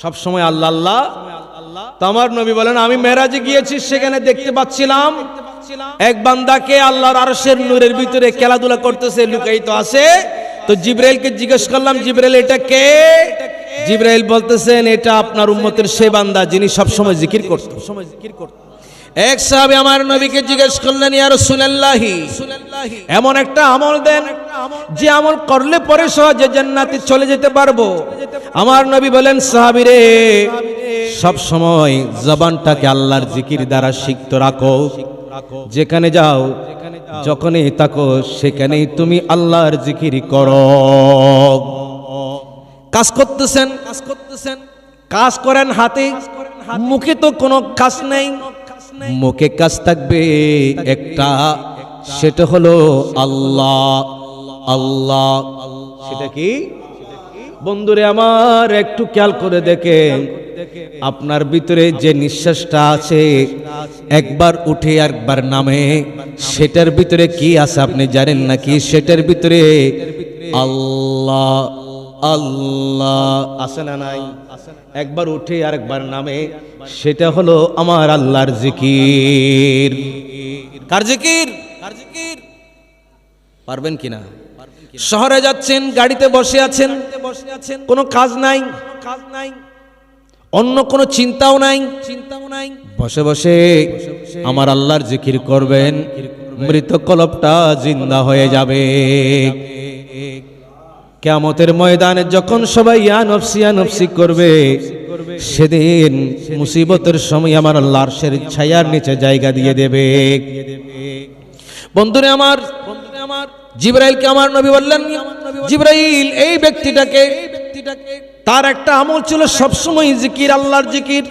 সবসময় আল্লাহ আল্লাহ। তো আমার নবী বলেন, আমি মেরাজে গিয়েছি, সেখানে দেখতে পাচ্ছিলাম এক বান্দাকে আল্লাহর আরশের নূরের ভিতরে খেলাধুলা করতেছে, লুকায়িত আছে। তো জিবরাইলকে জিজ্ঞেস করলাম, জিবরাইল এটা কে? জিবরাইল বলতেছেন, এটা আপনার উম্মতের সেই বান্দা যিনি সব সময় জিকির করত। এক সাহাবী আমার নবীকে জিজ্ঞেস করলেন, ইয়া রাসূলুল্লাহ, এমন একটা আমল দেন যে আমল করলে পরে সহজে জান্নাতে চলে যেতে পারবো। আমার নবী বলেন, সাহাবী রে, সব সময় জবানটাকে আল্লাহর জিকির দ্বারা সিক্ত রাখো। যেখানে যাও, যখনই থাকো, সেখানেই তুমি আল্লাহর জিকির করো। কাজ করতেছেন, কাজ করেন হাতে, মুখে তো কোনো কাজ নেই। মুখে কাজ থাকবে একটা, সেটা হলো আল্লাহ আল্লাহ। সেটা কি বন্ধুরে আমার? একটু খেয়াল করে দেখেন, আপনার ভিতরে যে নিঃশ্বাসটা আছে, একবার উঠে একবার নামে, সেটার ভিতরে কি আছে আপনি জানেন নাকি? সেটার ভিতরে আল্লাহ আল্লাহ আছে না নাই? একবার উঠে আরেকবার নামে, সেটা হলো আমার আল্লাহর জিকির। কার জিকির? পারবেন কিনা? শহরে যাচ্ছেন, গাড়িতে বসে আছেন, কোনো কাজ নাই, অন্য কোনো চিন্তাও নাই, বসে বসে আমার আল্লাহর জিকির করবেন, মৃত কলবটা জিন্দা হয়ে যাবে। কিয়ামতের ময়দানে যখন সবাই ইয়া নফসি করবে, সেদিন মুসিবতের সময় আমার আল্লাহর আরশের ছায়ার নিচে জায়গা দিয়ে দেবে। বন্ধুরে আমার, জিবরাইলকে আমার নবী বললেন, জিবরাইল এই ব্যক্তিটাকে, তার একটা আমল ছিল সবসময় জিকির, আল্লাহর জিকির,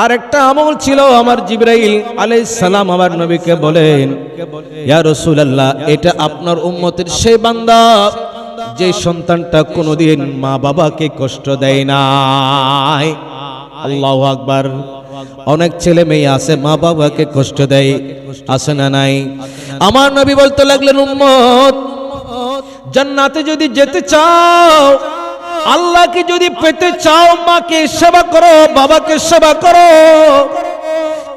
আর একটা আমল ছিল আমার জিবরাইল আলাইহিস সালাম আমার নবীকে বলেন, ইয়া রাসূলুল্লাহ, এটা আপনার উম্মতের সেই বান্দা যে সন্তানটা কোনোদিন মা বাবাকে কষ্ট দেয় নাই। আল্লাহু আকবার। অনেক ছেলে মেয়ে আছে মা বাবাকে কষ্ট দেয়, আছে না নাই? আমার নবী বলতে লাগলেন, উম্মত, জান্নাতে যদি যেতে চাও, আল্লাহকে যদি পেতে চাও, মাকে সেবা করো, বাবাকে সেবা করো।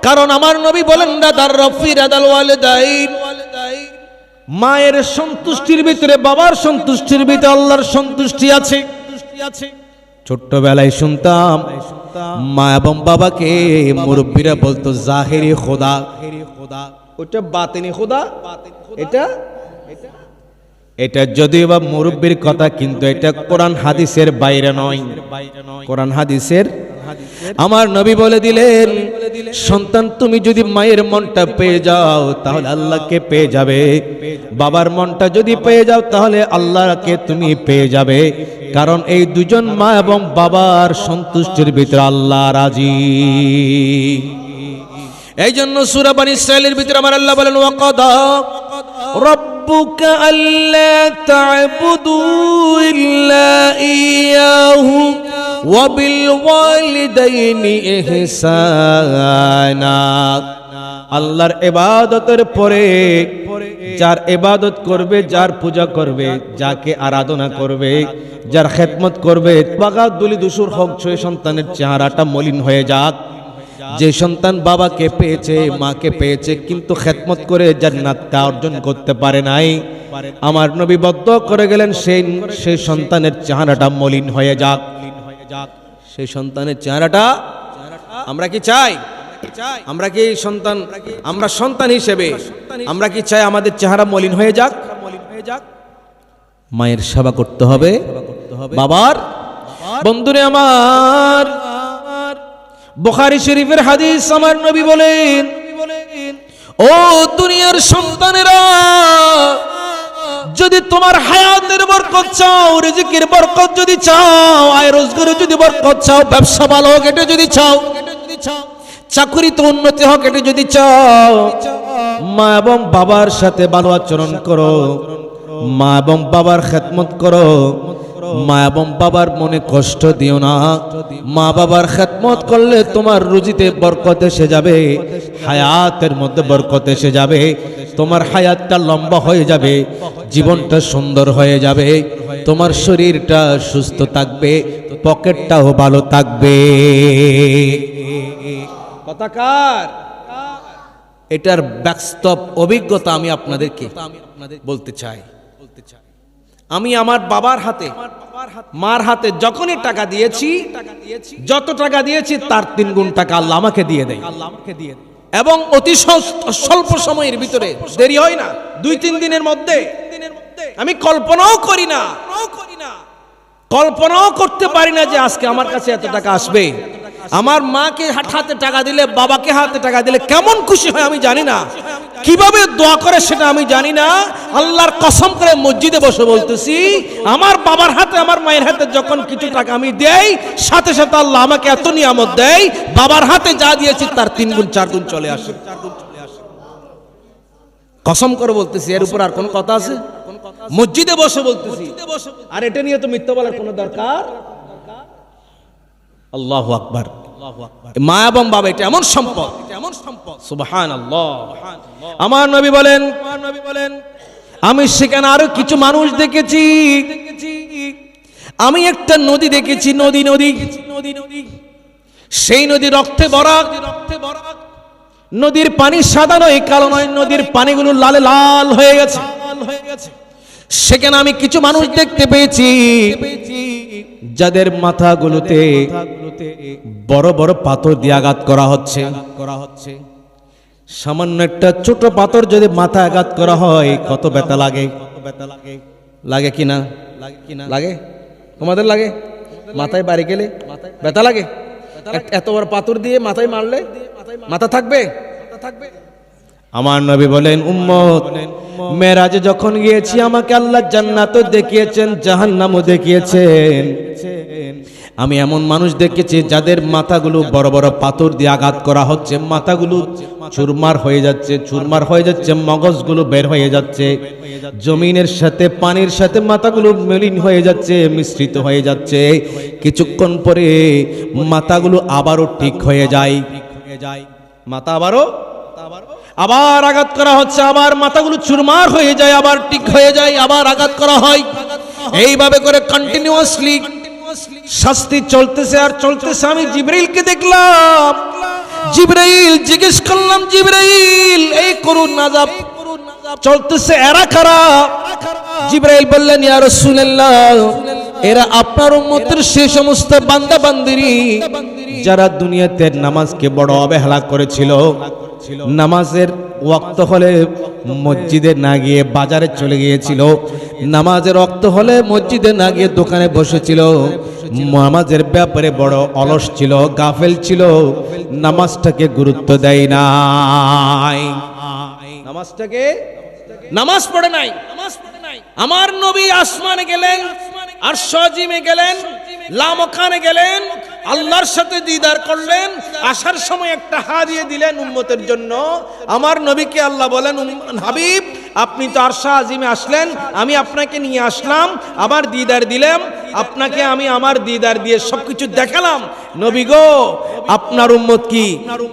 কারণ আমার নবী বলেন, রাদার রফি রাদাল ওয়ালিদাইন, মায়ের সন্তুষ্টির ভিতরে বাবার সন্তুষ্টির ভিতরে আল্লাহর সন্তুষ্টি আছে। ছোট্টবেলায় শুনতাম মা এবং বাবাকে মুরব্বীরা বলতো জাহেরি খোদা, ওটা বাতিনি খোদা। এটা যদিও বা মুরব্বীর কথা, কিন্তু এটা কোরআন হাদিসের বাইরে নয়, কোরআন হাদিসের। আমার নবী বলে দিলেন, সন্তান তুমি যদি মায়ের মনটা পেয়ে যাও তাহলে আল্লাহকে পেয়ে যাবে, বাবার মনটা যদি পেয়ে যাও তাহলে আল্লাহকে তুমি পেয়ে যাবে। কারণ এই দুজন মা এবং বাবার সন্তুষ্টির ভিতরে আল্লাহ রাজি। এই জন্য সূরা বনী ইসরাঈলের ভিতরে আমার আল্লাহ বলেন, ওয়াকাদা রাব্বুকা আল্লা তা'বুদু ইল্লা ইয়াহু ওয়া বিল ওয়ালিদাইনি ইহসানা। আল্লাহর ইবাদতের পরে যার ইবাদত করবে, যার পূজা করবে, যাকে আরাধনা করবে, যার খেদমত করবে, বাগাত দুলি দুসুর হোক, সেই সন্তানের চেহারাটা মলিন হয়ে যাক। যে সন্তান বাবাকে পেয়েছে, মাকে পেয়েছে, কিন্তু খেদমত করে জান্নাতটা অর্জন করতে পারে নাই, আমার নবী বদ্ধ করে গেলেন সেই সন্তানের চেহারাটা মলিন হয়ে যাক। সেই সন্তানের চেহারাটা আমরা কি চাই? আমরা কি সন্তান, আমরা সন্তান হিসেবে আমরা কি চাই আমাদের চেহারা মলিন হয়ে যাক? মায়ের সেবা করতে হবে, বাবার। বন্ধুরে আমার, বুখারী শরীফের হাদিস, আমার নবী বলেন, ও দুনিয়ার সন্তানেরা, যদি তোমার হায়াতের বরকত চাও, রিজিকের বরকত যদি চাও, আয় রোজগারে যদি বরকত চাও, ব্যবসা ভালো হোক এটা যদি চাও, চাকরিতে উন্নতি হোক এটা যদি চাও, মা এবং বাবার সাথে ভালো আচরণ করো, মা এবং বাবার খেদমত করো, মা এবং বাবার মনে কষ্ট দিও না। মা বাবার খেদমত করলে তোমার রুজিতে বরকত এসে যাবে, হায়াতের মধ্যে বরকত এসে যাবে, তোমার হায়াতটা লম্বা হয়ে যাবে, জীবনটা সুন্দর হয়ে যাবে, তোমার শরীরটা সুস্থ থাকবে, পকেটটাও ভালো থাকবে। কথাকার, এটার বাস্তব অভিজ্ঞতা আমি আপনাদেরকে বলতে চাই। আমি আমার বাবার হাতে, মার হাতে যখনই টাকা দিয়েছি, যত টাকা দিয়েছি তার 3 গুণ টাকা আল্লাহ আমাকে দিয়ে দেয়, এবং অতি স্বল্প সময়ের ভিতরে, দেরি হয় না, 2-3 দিনের মধ্যে। আমি কল্পনাও করি না, কল্পনাও করতে পারি না যে আজকে আমার কাছে এত টাকা আসবে। আমার মাকে হাতে টাকা দিলে, বাবাকে হাতে টাকা দিলে কেমন খুশি হয় আমি জানি না, কিভাবে দোয়া করে সেটা আমি জানি না। আল্লাহর কসম করে মসজিদে বসে বলতেছি, আমার বাবার হাতে, আমার মায়ের হাতে যখন কিছু টাকা আমি দেই, সাথে সাথে আল্লাহ আমাকে এত নিয়ামত দেয়, বাবার হাতে যা দিয়েছি তার 3 গুণ 4 গুণ চলে আসে। কসম করে বলতেছি, এর উপর আর কোন কথা আছে? মসজিদে বসে বলতেছি, আর এটা নিয়ে তো মিথ্যা বলার কোনো দরকার। আল্লাহু আকবার। মা এবং বাবা এটা এমন সম্পদ, সুবহানাল্লাহ। আমার নবী বলেন, আমি সেখানে আরো কিছু মানুষ দেখেছি, আমি একটা নদী দেখেছি, নদী নদী সেই নদী রক্তে ভরা। নদীর পানি সাদা নয়, কালো নয়, নদীর পানিগুলো লাল লাল হয়ে গেছে। সেখানে আমি কিছু মানুষ দেখতে পেয়েছি যাদের মাথাগুলোতে বড় বড় পাথর দিয়ে আঘাত করা হচ্ছে। সামান্য একটা ছোট পাথর যদি মাথা আঘাত করা হয় কত ব্যথা লাগে। লাগে কিনা? লাগে? তোমাদের লাগে? মাথায় বাড়ি গেলে ব্যথা লাগে? এত বড় পাথর দিয়ে মাথায় মারলে মাথা থাকবে? আমার নবী বলেন, উম্মত মেরাজে যখন গিয়েছি আমাকে আল্লাহ জান্নাতও দেখিয়েছেন, জাহান্নামও দেখিয়েছেন। আমি এমন মানুষ দেখেছি যাদের মাথাগুলো বড় বড় পাথর দিয়ে আঘাত করা হচ্ছে, মাথাগুলো চুরমার হয়ে যাচ্ছে, চুরমার হয়ে যাচ্ছে, মগজগুলো বের হয়ে যাচ্ছে, জমিনের সাথে পানির সাথে মাথাগুলো মলিন হয়ে যাচ্ছে, মিশ্রিত হয়ে যাচ্ছে। কিছুক্ষণ পরে মাথাগুলো আবারও ঠিক হয়ে যায়। মাথা আবার আঘাত করা হচ্ছে, আবার মাথাগুলো চুরমার হয়ে যায়, আবার ঠিক হয়ে যায়, আবার আঘাত করা হয়। এইভাবে করে কন্টিনিউয়াসলি শাস্তি চলতেছে আর চলতেছে। আমি জিবরাইলকে দেখলাম, জিবরাইল জিজ্ঞেস করলাম, জিবরাইল এই করুন আযাব চলতেছে এরা কারা? জিবরাইল বললেন, ইয়া রাসূলুল্লাহ এরা আপনার উম্মতের সেই সমস্ত বান্দা বান্দিরি যারা দুনিয়াতে নামাজকে বড় অবহেলা করেছিল। নামাজের ওয়াক্ত হলে মসজিদে না গিয়ে বাজারে চলে গিয়েছিল, নামাজের ওয়াক্ত হলে মসজিদে না গিয়ে দোকানে বসেছিল, নামাজের ব্যাপারে বড় অলস ছিল, গাফেল ছিল, নামাজটাকে গুরুত্ব দেয় নাই, নামাজ পড়ে নাই। আমার নবী আসমানে গেলেন, আরশ আজিমে গেলেন, লামকানে গেলেন, আল্লাহর সাথে দিদার করলেন। আসার সময় একটা হাদিয়া দিলেন উম্মতের জন্য। আমার নবীকে আল্লাহ বলেন, হাবিব আপনি তো আরশ আজিমে আসলেন, আমি আপনাকে নিয়ে আসলাম, আবার দিদার দিলাম আপনাকে, আমি আমার দিদার দিয়ে সবকিছু দেখালাম। নবী গো আপনার উম্মত কি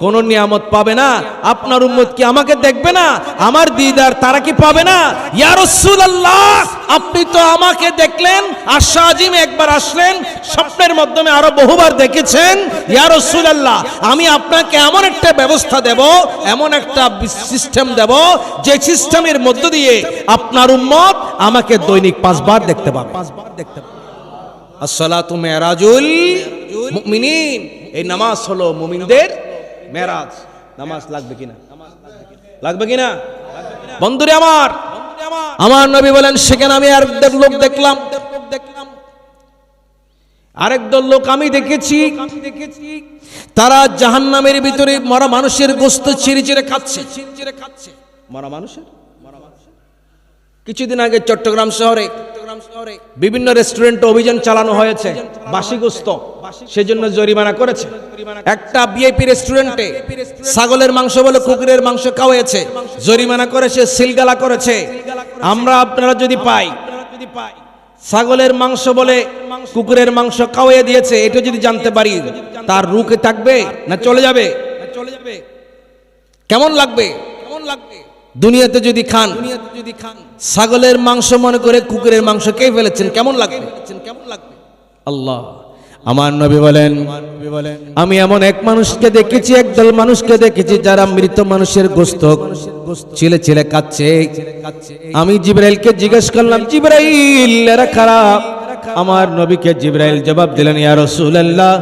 কোন নিয়ামত পাবে না? আপনার উম্মত কি আমাকে দেখবে না? আমার দিদার তারা কি পাবে না? ইয়া রাসূলুল্লাহ আপনি তো আমাকে দেখলেন, আরশ আজিমে একবার আসলেন, স্বপ্নের মাধ্যমে আরো বহুবার দেখেছেন। ইয়া রাসূলুল্লাহ আমি আপনাকে এমন একটা ব্যবস্থা দেব, এমন একটা সিস্টেম দেব যে সিস্টেমের মধ্য দিয়ে আপনার উম্মত আমাকে দৈনিক 5 বার দেখতে পাবে। আসসালাতু মেরাজুল মুমিনিন, এই নামাজ হলো মুমিনদের মেরাজ। নামাজ লাগবে কিনা? লাগবে কিনা বন্ধুরে আমার? আমার নবী বলেন সেখানে আমি আরেকদল লোক দেখলাম, আরেকদল লোক আমি দেখেছি তারা জাহান্নামের ভিতরে মরা মানুষের গোশত ছিঁড়ে ছিঁড়ে খাচ্ছে। মরা মানুষের কিছুদিন আগে চট্টগ্রাম শহরে বিভিন্ন রেস্টুরেন্টে অভিযান চালানো হয়েছে, বাসি গোশত সেজন্য জরিমানা করেছে। একটা ভিআইপি রেস্টুরেন্টে ছাগলের মাংস বলে কুকুরের মাংস খাওয়াছে, জরিমানা করেছে, সিলগালা করেছে। আমরা আপনারা যদি পাই ছাগলের মাংস বলে কুকুরের মাংস খাওয়াইয়ে দিয়েছে, এটা যদি জানতে পারি তার রুখে থাকবে না চলে যাবে? কেমন লাগবে? দুনিয়াতে যদি খান ছাগলের মাংস মনে করে কুকুরের মাংস খেয়ে ফেলেছেন, কেমন লাগবে? আল্লাহ আমার নবী বলেন, আমি এমন এক মানুষকে দেখেছি, একদল মানুষকে দেখেছি যারা মৃত মানুষের গোশত ছিলে ছিলে খাচ্ছে। আমি জিবরাইলকে জিজ্ঞেস করলাম, জিবরাইল এরা খারাপ? আমার নবীকে জিবরাইল জবাব দিলেন, ইয়া রাসূলুল্লাহ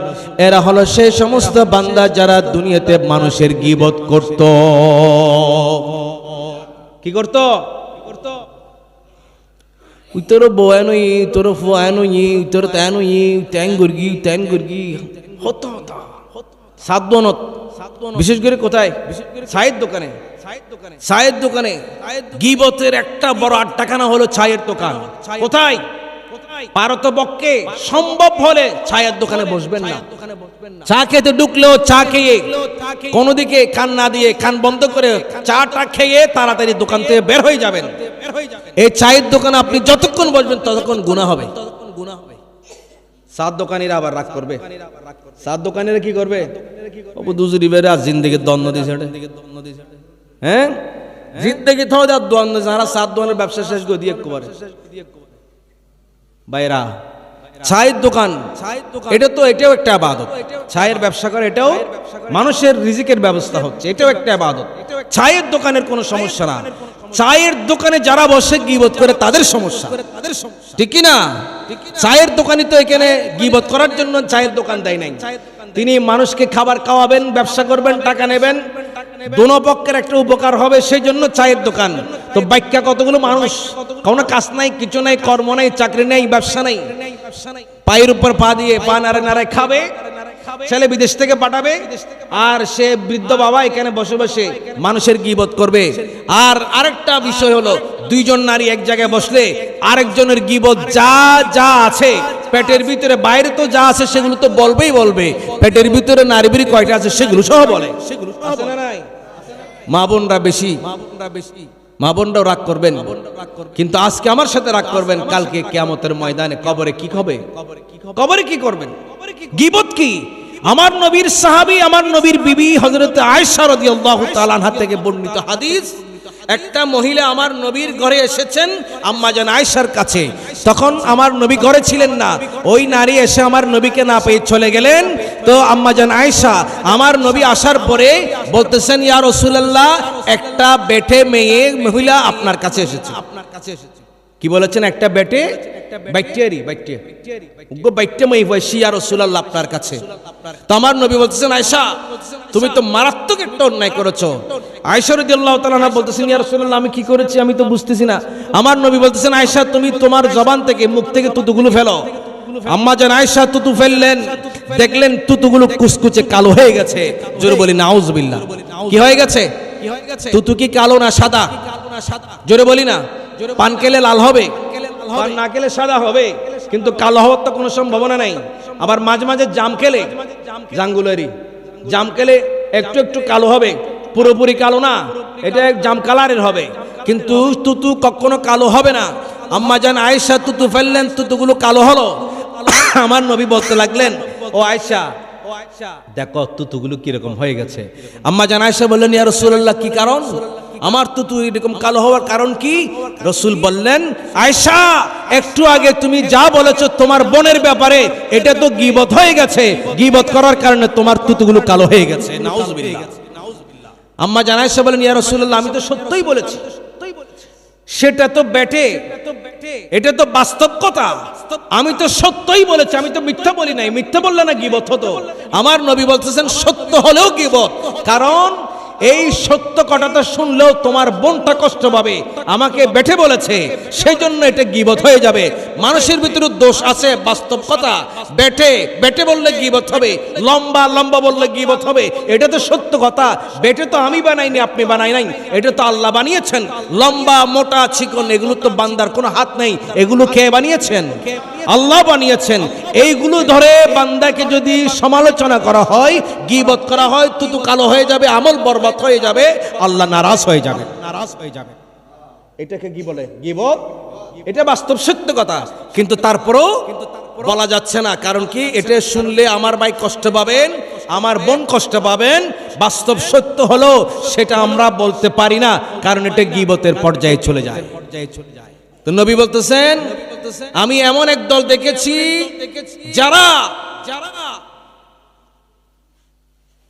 এরা হলো সেই সমস্ত বান্দা যারা দুনিয়াতে মানুষের গীবত করত। কি করত? তোর বয়ানই, তোর ফুয়ানই, তোর তানই, ট্যাং গুরগি ট্যাং গুরগি হতো সাতবনত। বিশেষ করে কোথায়? চায়ের দোকানে। চায়ের দোকানে গীবতের একটা বড় আড্ডাখানা হলো চায়ের দোকান। কোথায়? পারতপক্ষে সম্ভব হলে চায়ের দোকানে বসবেন না। চা খেতে ঢুকলেও চা খেয়ে কোনো দিকে কান না দিয়ে, কান বন্ধ করে চাটা খেয়ে তাড়াতাড়ি দোকান থেকে বের হয়ে যাবেন। এই চায়ের দোকানে আপনি যতক্ষণ বসবেন ততক্ষণ গুনাহ হবে। চার দোকানিরা আবার রাগ করবে। চার দোকানিরা কি করবে? দুজুরি বেড়ে আর জিন্দেগির দ্বন্দ্ব দিয়েছে। হ্যাঁ জিন্দেগি থাও যার দ্বন্দ্ব, যারা চার দোকানের ব্যবসা শেষ করে দিয়ে একবারে। ভাইরা চায়ের দোকান, এটাও একটা ইবাদত। চায়ের ব্যবসা করে, এটাও মানুষের রিজিকের ব্যবস্থা হচ্ছে, এটাও একটা ইবাদত। চায়ের দোকানের কোনো সমস্যা না, চায়ের দোকানে যারা বসে গীবত করে তাদের সমস্যা, ঠিক কি না? চায়ের দোকানি তো এখানে গীবত করার জন্য চায়ের দোকান দেয় নাই, তিনি মানুষকে খাবার খাওয়াবেন, ব্যবসা করবেন, টাকা নেবেন, দোনো পক্ষের একটা উপকার হবে, সেই জন্য চায়ের দোকান। তো বাইক্কা কতগুলো মানুষ, কোনো কাজ নাই, কিছু নাই, কর্ম নাই, চাকরি নেই, ব্যবসা নাই, পায়ের উপর পা দিয়ে পা নাড়ে নাড়ায় খাবে, ছেলে বিদেশ থেকে পাঠাবে, আর সে বৃদ্ধ বাবা এখানে বসে বসে মানুষের গীবত করবে। আর আরেকটা বিষয় হলো, দুইজন নারী এক জায়গায় বসলে আরেকজনের গীবত যা যা আছে পেটের ভিতরে, বাইরে তো যা আছে সেগুলো তো বলবেই বলবে, পেটের ভিতরে নারী বিড়ি কয়টা আছে সেগুলো সহ বলে। মা বোনরা বেশি, মা বোনরাও রাগ করবেন, কিন্তু আজকে আমার সাথে রাগ করবেন, কালকে কিয়ামতের ময়দানে কবরে কি হবে? কবরে কি করবেন? গীবত কি? আমার নবীর সাহাবী, আমার নবীর বিবি হযরত আয়েশা রাদিয়াল্লাহু তাআলা আনহা থেকে বর্ণিত হাদিস, একটা মহিলা আমার নবীর ঘরে এসেছেন আম্মা জান আয়েশার কাছে, তখন আমার নবী ঘরে ছিলেন না, ওই নারী এসে আমার নবীকে না পেয়ে চলে গেলেন। তো আম্মা জান আয়েশা আমার নবী আসার পরে বলতেছেন, ইয়া রাসূলুল্লাহ, একটা বেটে মেয়ে মহিলা আপনার কাছে এসেছে। কি বলেছেন? একটা বেটে আপনার কাছে। তো আমার নবী বলতেছেন, আয়েশা তুমি তো মারাত্মক একটা অন্যায় করেছো। আয়েশা রাদিয়াল্লাহু তাআলা আনহা বলতেছেন, ইয়া রাসূলুল্লাহ, আমি কি করেছি? আমি তো বুঝতেছি না। আমার নবী বলতেছেন, আয়েশা তুমি তোমার জবান থেকে, মুখ থেকে তুতুগুলো ফেলো। আম্মা জান আয়েশা তুতু ফেললেন, দেখলেন তুতুগুলো কুচকুচে কালো হয়ে গেছে। জোরে বলি নাউজুবিল্লাহ। কি হয়ে গেছে? তুতু কি কালো না সাদা? জোরে বলি না। পান খেলে লাল হবে, পান না খেলে সাদা হবে, কিন্তু কালো হওয়ার তো কোনো সম্ভাবনা নাই। আবার মাঝে মাঝে জাম খেলে, জাঙ্গুলেরই জাম খেলে একটু একটু কালো হবে, পুরোপুরি কালো না, এটা জাম কালারের হবে, কিন্তু তুতু কখনো কালো হবে না। আম্মা জান আয়েশা তুতু ফেললেন, তুতুগুলো কালো হলো। আমার নবী বলতে লাগলেন, ও আয়েশা দেখো তুতুগুলো কিরকম হয়ে গেছে। আম্মা জান আয়েশা বললেন, ইয়া রাসূলুল্লাহ, কি কারণ? আমার তুতু এরকম কালো হওয়ার কারণ কি? রাসূল বললেন, আয়েশা একটু আগে তুমি যা বলেছো তোমার বোনের ব্যাপারে, এটা তো গীবত হয়ে গেছে, গীবত করার কারণে তোমার তুতুগুলো কালো হয়ে গেছে। নাউজুবিল্লাহ। আম্মা জান আয়েশা বলেন, ইয়া রাসূলুল্লাহ, আমি তো সত্যই বলেছি। সেটা তো বেটে, এটা তো বাস্তব কথা, আমি তো সত্যই বলেছি, আমি তো মিথ্যা বলি নাই। মিথ্যা বললে না গীবত হতো। আমার নবী বলতেছেন, সত্য হলেও গীবত, কারণ এই সত্য কথাটা শুনলেও তোমার বোনটা কষ্ট পাবে, আমাকে বেটে বলেছে, সেই জন্য এটা গীবত হয়ে যাবে। মানুষের ভিতরে দোষ আছে, বাস্তব কথা। বেটে বেটে বললে গীবত হবে, লম্বা লম্বা বললে গীবত হবে, এটা তো সত্য কথা। বেটে তো আমি বানাইনি, আপনি বানাই নাই, এটা তো আল্লাহ বানিয়েছেন। লম্বা মোটা চিকন এগুলো তো বান্দার কোনো হাত নেই, এগুলো কে বানিয়েছেন? আল্লাহ বানিয়েছেন। এইগুলো ধরে বান্দাকে যদি সমালোচনা করা হয়, গীবত করা হয়, তুতু কালো হয়ে যাবে, আমল বরবাদ হয়ে যাবে, আল্লাহ নারাজ হয়ে যাবে, নারাজ হয়ে যাবে। এটাকে কি বলে? গীবত। এটা বাস্তব সত্য কথা, কিন্তু তারপরেও বলা যাচ্ছে না। কারণ কি? এটা শুনলে আমার ভাই কষ্ট পাবেন, আমার বোন কষ্ট পাবেন। বাস্তব সত্য হলো সেটা আমরা বলতে পারি না, কারণ এটা গীবতের পর্যায়ে চলে যায়। তো নবী বলতেছেন, আমি এমন এক দল দেখেছি যারা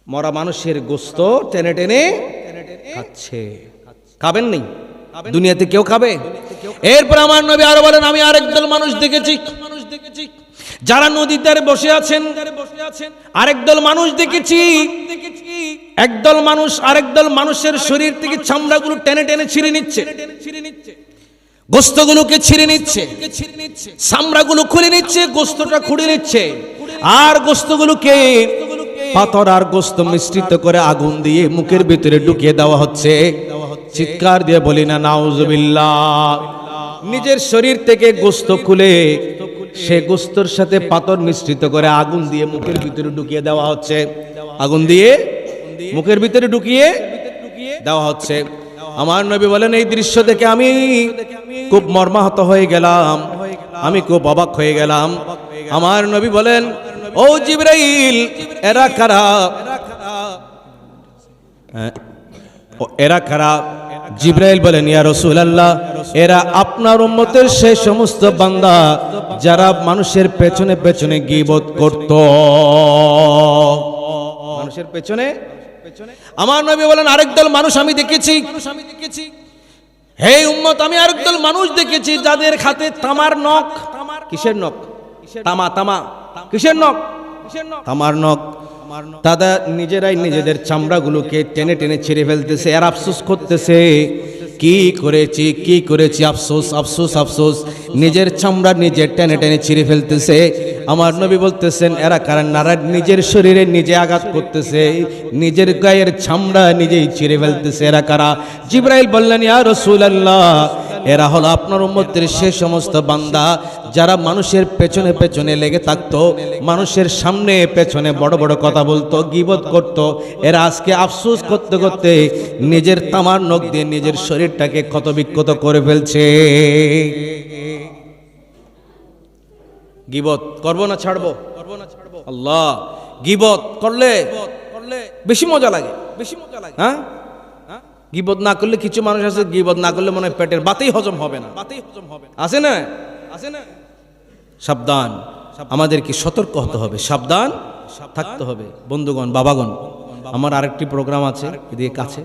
মরা মানুষের গোশত টেনে টেনে খাচ্ছে। খাবেন নেই দুনিয়াতে কেউ খাবে? এরপর আমার নবী আরো বলেন, আমি আরেক দল মানুষ দেখেছি যারা নদীর ধারে বসে আছেন। আরেক দল মানুষ দেখেছি, একদল মানুষ আরেক দল মানুষের শরীর থেকে চামড়াগুলো টেনে টেনে ছিঁড়ে নিচ্ছে, গোস্তগুলোকে ছিঁড়ে নিচ্ছে, চামড়াগুলো খুলে নিচ্ছে, গোস্তটা খুঁড়ে নিচ্ছে, আর গোস্তগুলোকে পাথর আর গোস্ত মিশ্রিত করে আগুন দিয়ে মুখের ভিতরে ঢুকিয়ে দেওয়া হচ্ছে। চিৎকার দিয়ে বলি না নাউজুবিল্লাহ। নিজের শরীর থেকে গোস্ত খুলে সে গোস্তর সাথে পাথর মিশ্রিত করে আগুন দিয়ে মুখের ভিতরে ঢুকিয়ে দেওয়া হচ্ছে, আগুন দিয়ে মুখের ভিতরে ঢুকিয়ে দেওয়া হচ্ছে। আমার নবী বলেন, এই দৃশ্য দেখে আমি খুব মর্মাহত হয়ে গেলাম, আমি খুব অবাক হয়ে গেলাম। আমার নবী বলেন, ও জিবরাইল, এরা কারা? এরা কারা? জিবরাইল বলেন, ইয়া রাসূলুল্লাহ, এরা আপনার উম্মতের সেই সমস্ত বান্দা যারা মানুষের পেছনে পেছনে গীবত করত। মানুষের পেছনে। আমার নবী বলেন, আরেক দল মানুষ আমি দেখেছি, হে উম্মত, আমি আরেক দল মানুষ দেখেছি যাদের হাতে তামার নখ। কিসের নখ? তামা। তামা কিসের নখ? তামার নখ। তারা নিজেরাই নিজেদের চামড়াগুলোকে টেনে টেনে ছিঁড়ে ফেলতেছে আর আফসোস করতেছে, কি করেছি, আফসোস আফসোস আফসোস। নিজের চামড়া নিজে টেনে টেনে ছিঁড়ে ফেলতেছে। আমার নবী বলতেছেন, এরা কারণ নারা নিজের শরীরে নিজে আঘাত করতেছে, নিজের গায়ের চামড়া নিজেই ছিঁড়ে ফেলতেছে। এরা কারা? জিবরাইল বললেন, ইয়া রাসূলুল্লাহ, এরা হলো আপনার উম্মতের সে সমস্ত বান্দা যারা মানুষের পেছনে পেছনে লেগে থাকতো, মানুষের সামনে পেছনে বড় বড় কথা বলতো, গীবত করত। এরা আজকে আফসোস করতে করতে নিজের তামার নখ দিয়ে নিজের শরীরটাকে ক্ষতবিক্ষত করে ফেলছে। গীবত করবো না ছাড়বো? আল্লাহ, গীবত করলে বেশি মজা লাগে। হ্যাঁ, গীবত না করলে কিছু মানুষ আছে, গীবত না করলে মনে হয় পেটের বাতেই হজম হবে না। আছে না? সাবধান, আমাদেরকে সতর্ক হতে হবে, সাবধান থাকতে হবে। বন্ধুগণ, বাবাগণ, আমার আরেকটি প্রোগ্রাম আছে এদিকে কাছে,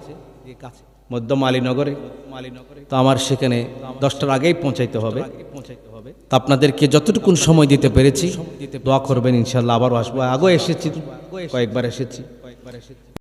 মধ্য মালিনগরে। তো আমার সেখানে 10টার আগেই পৌঁছাইতে হবে। তা আপনাদেরকে যতটুকু সময় দিতে পেরেছি দোয়া করবেন, ইনশাল্লাহ আবারও আসবো। আগেও এসেছি, কয়েকবার এসেছি।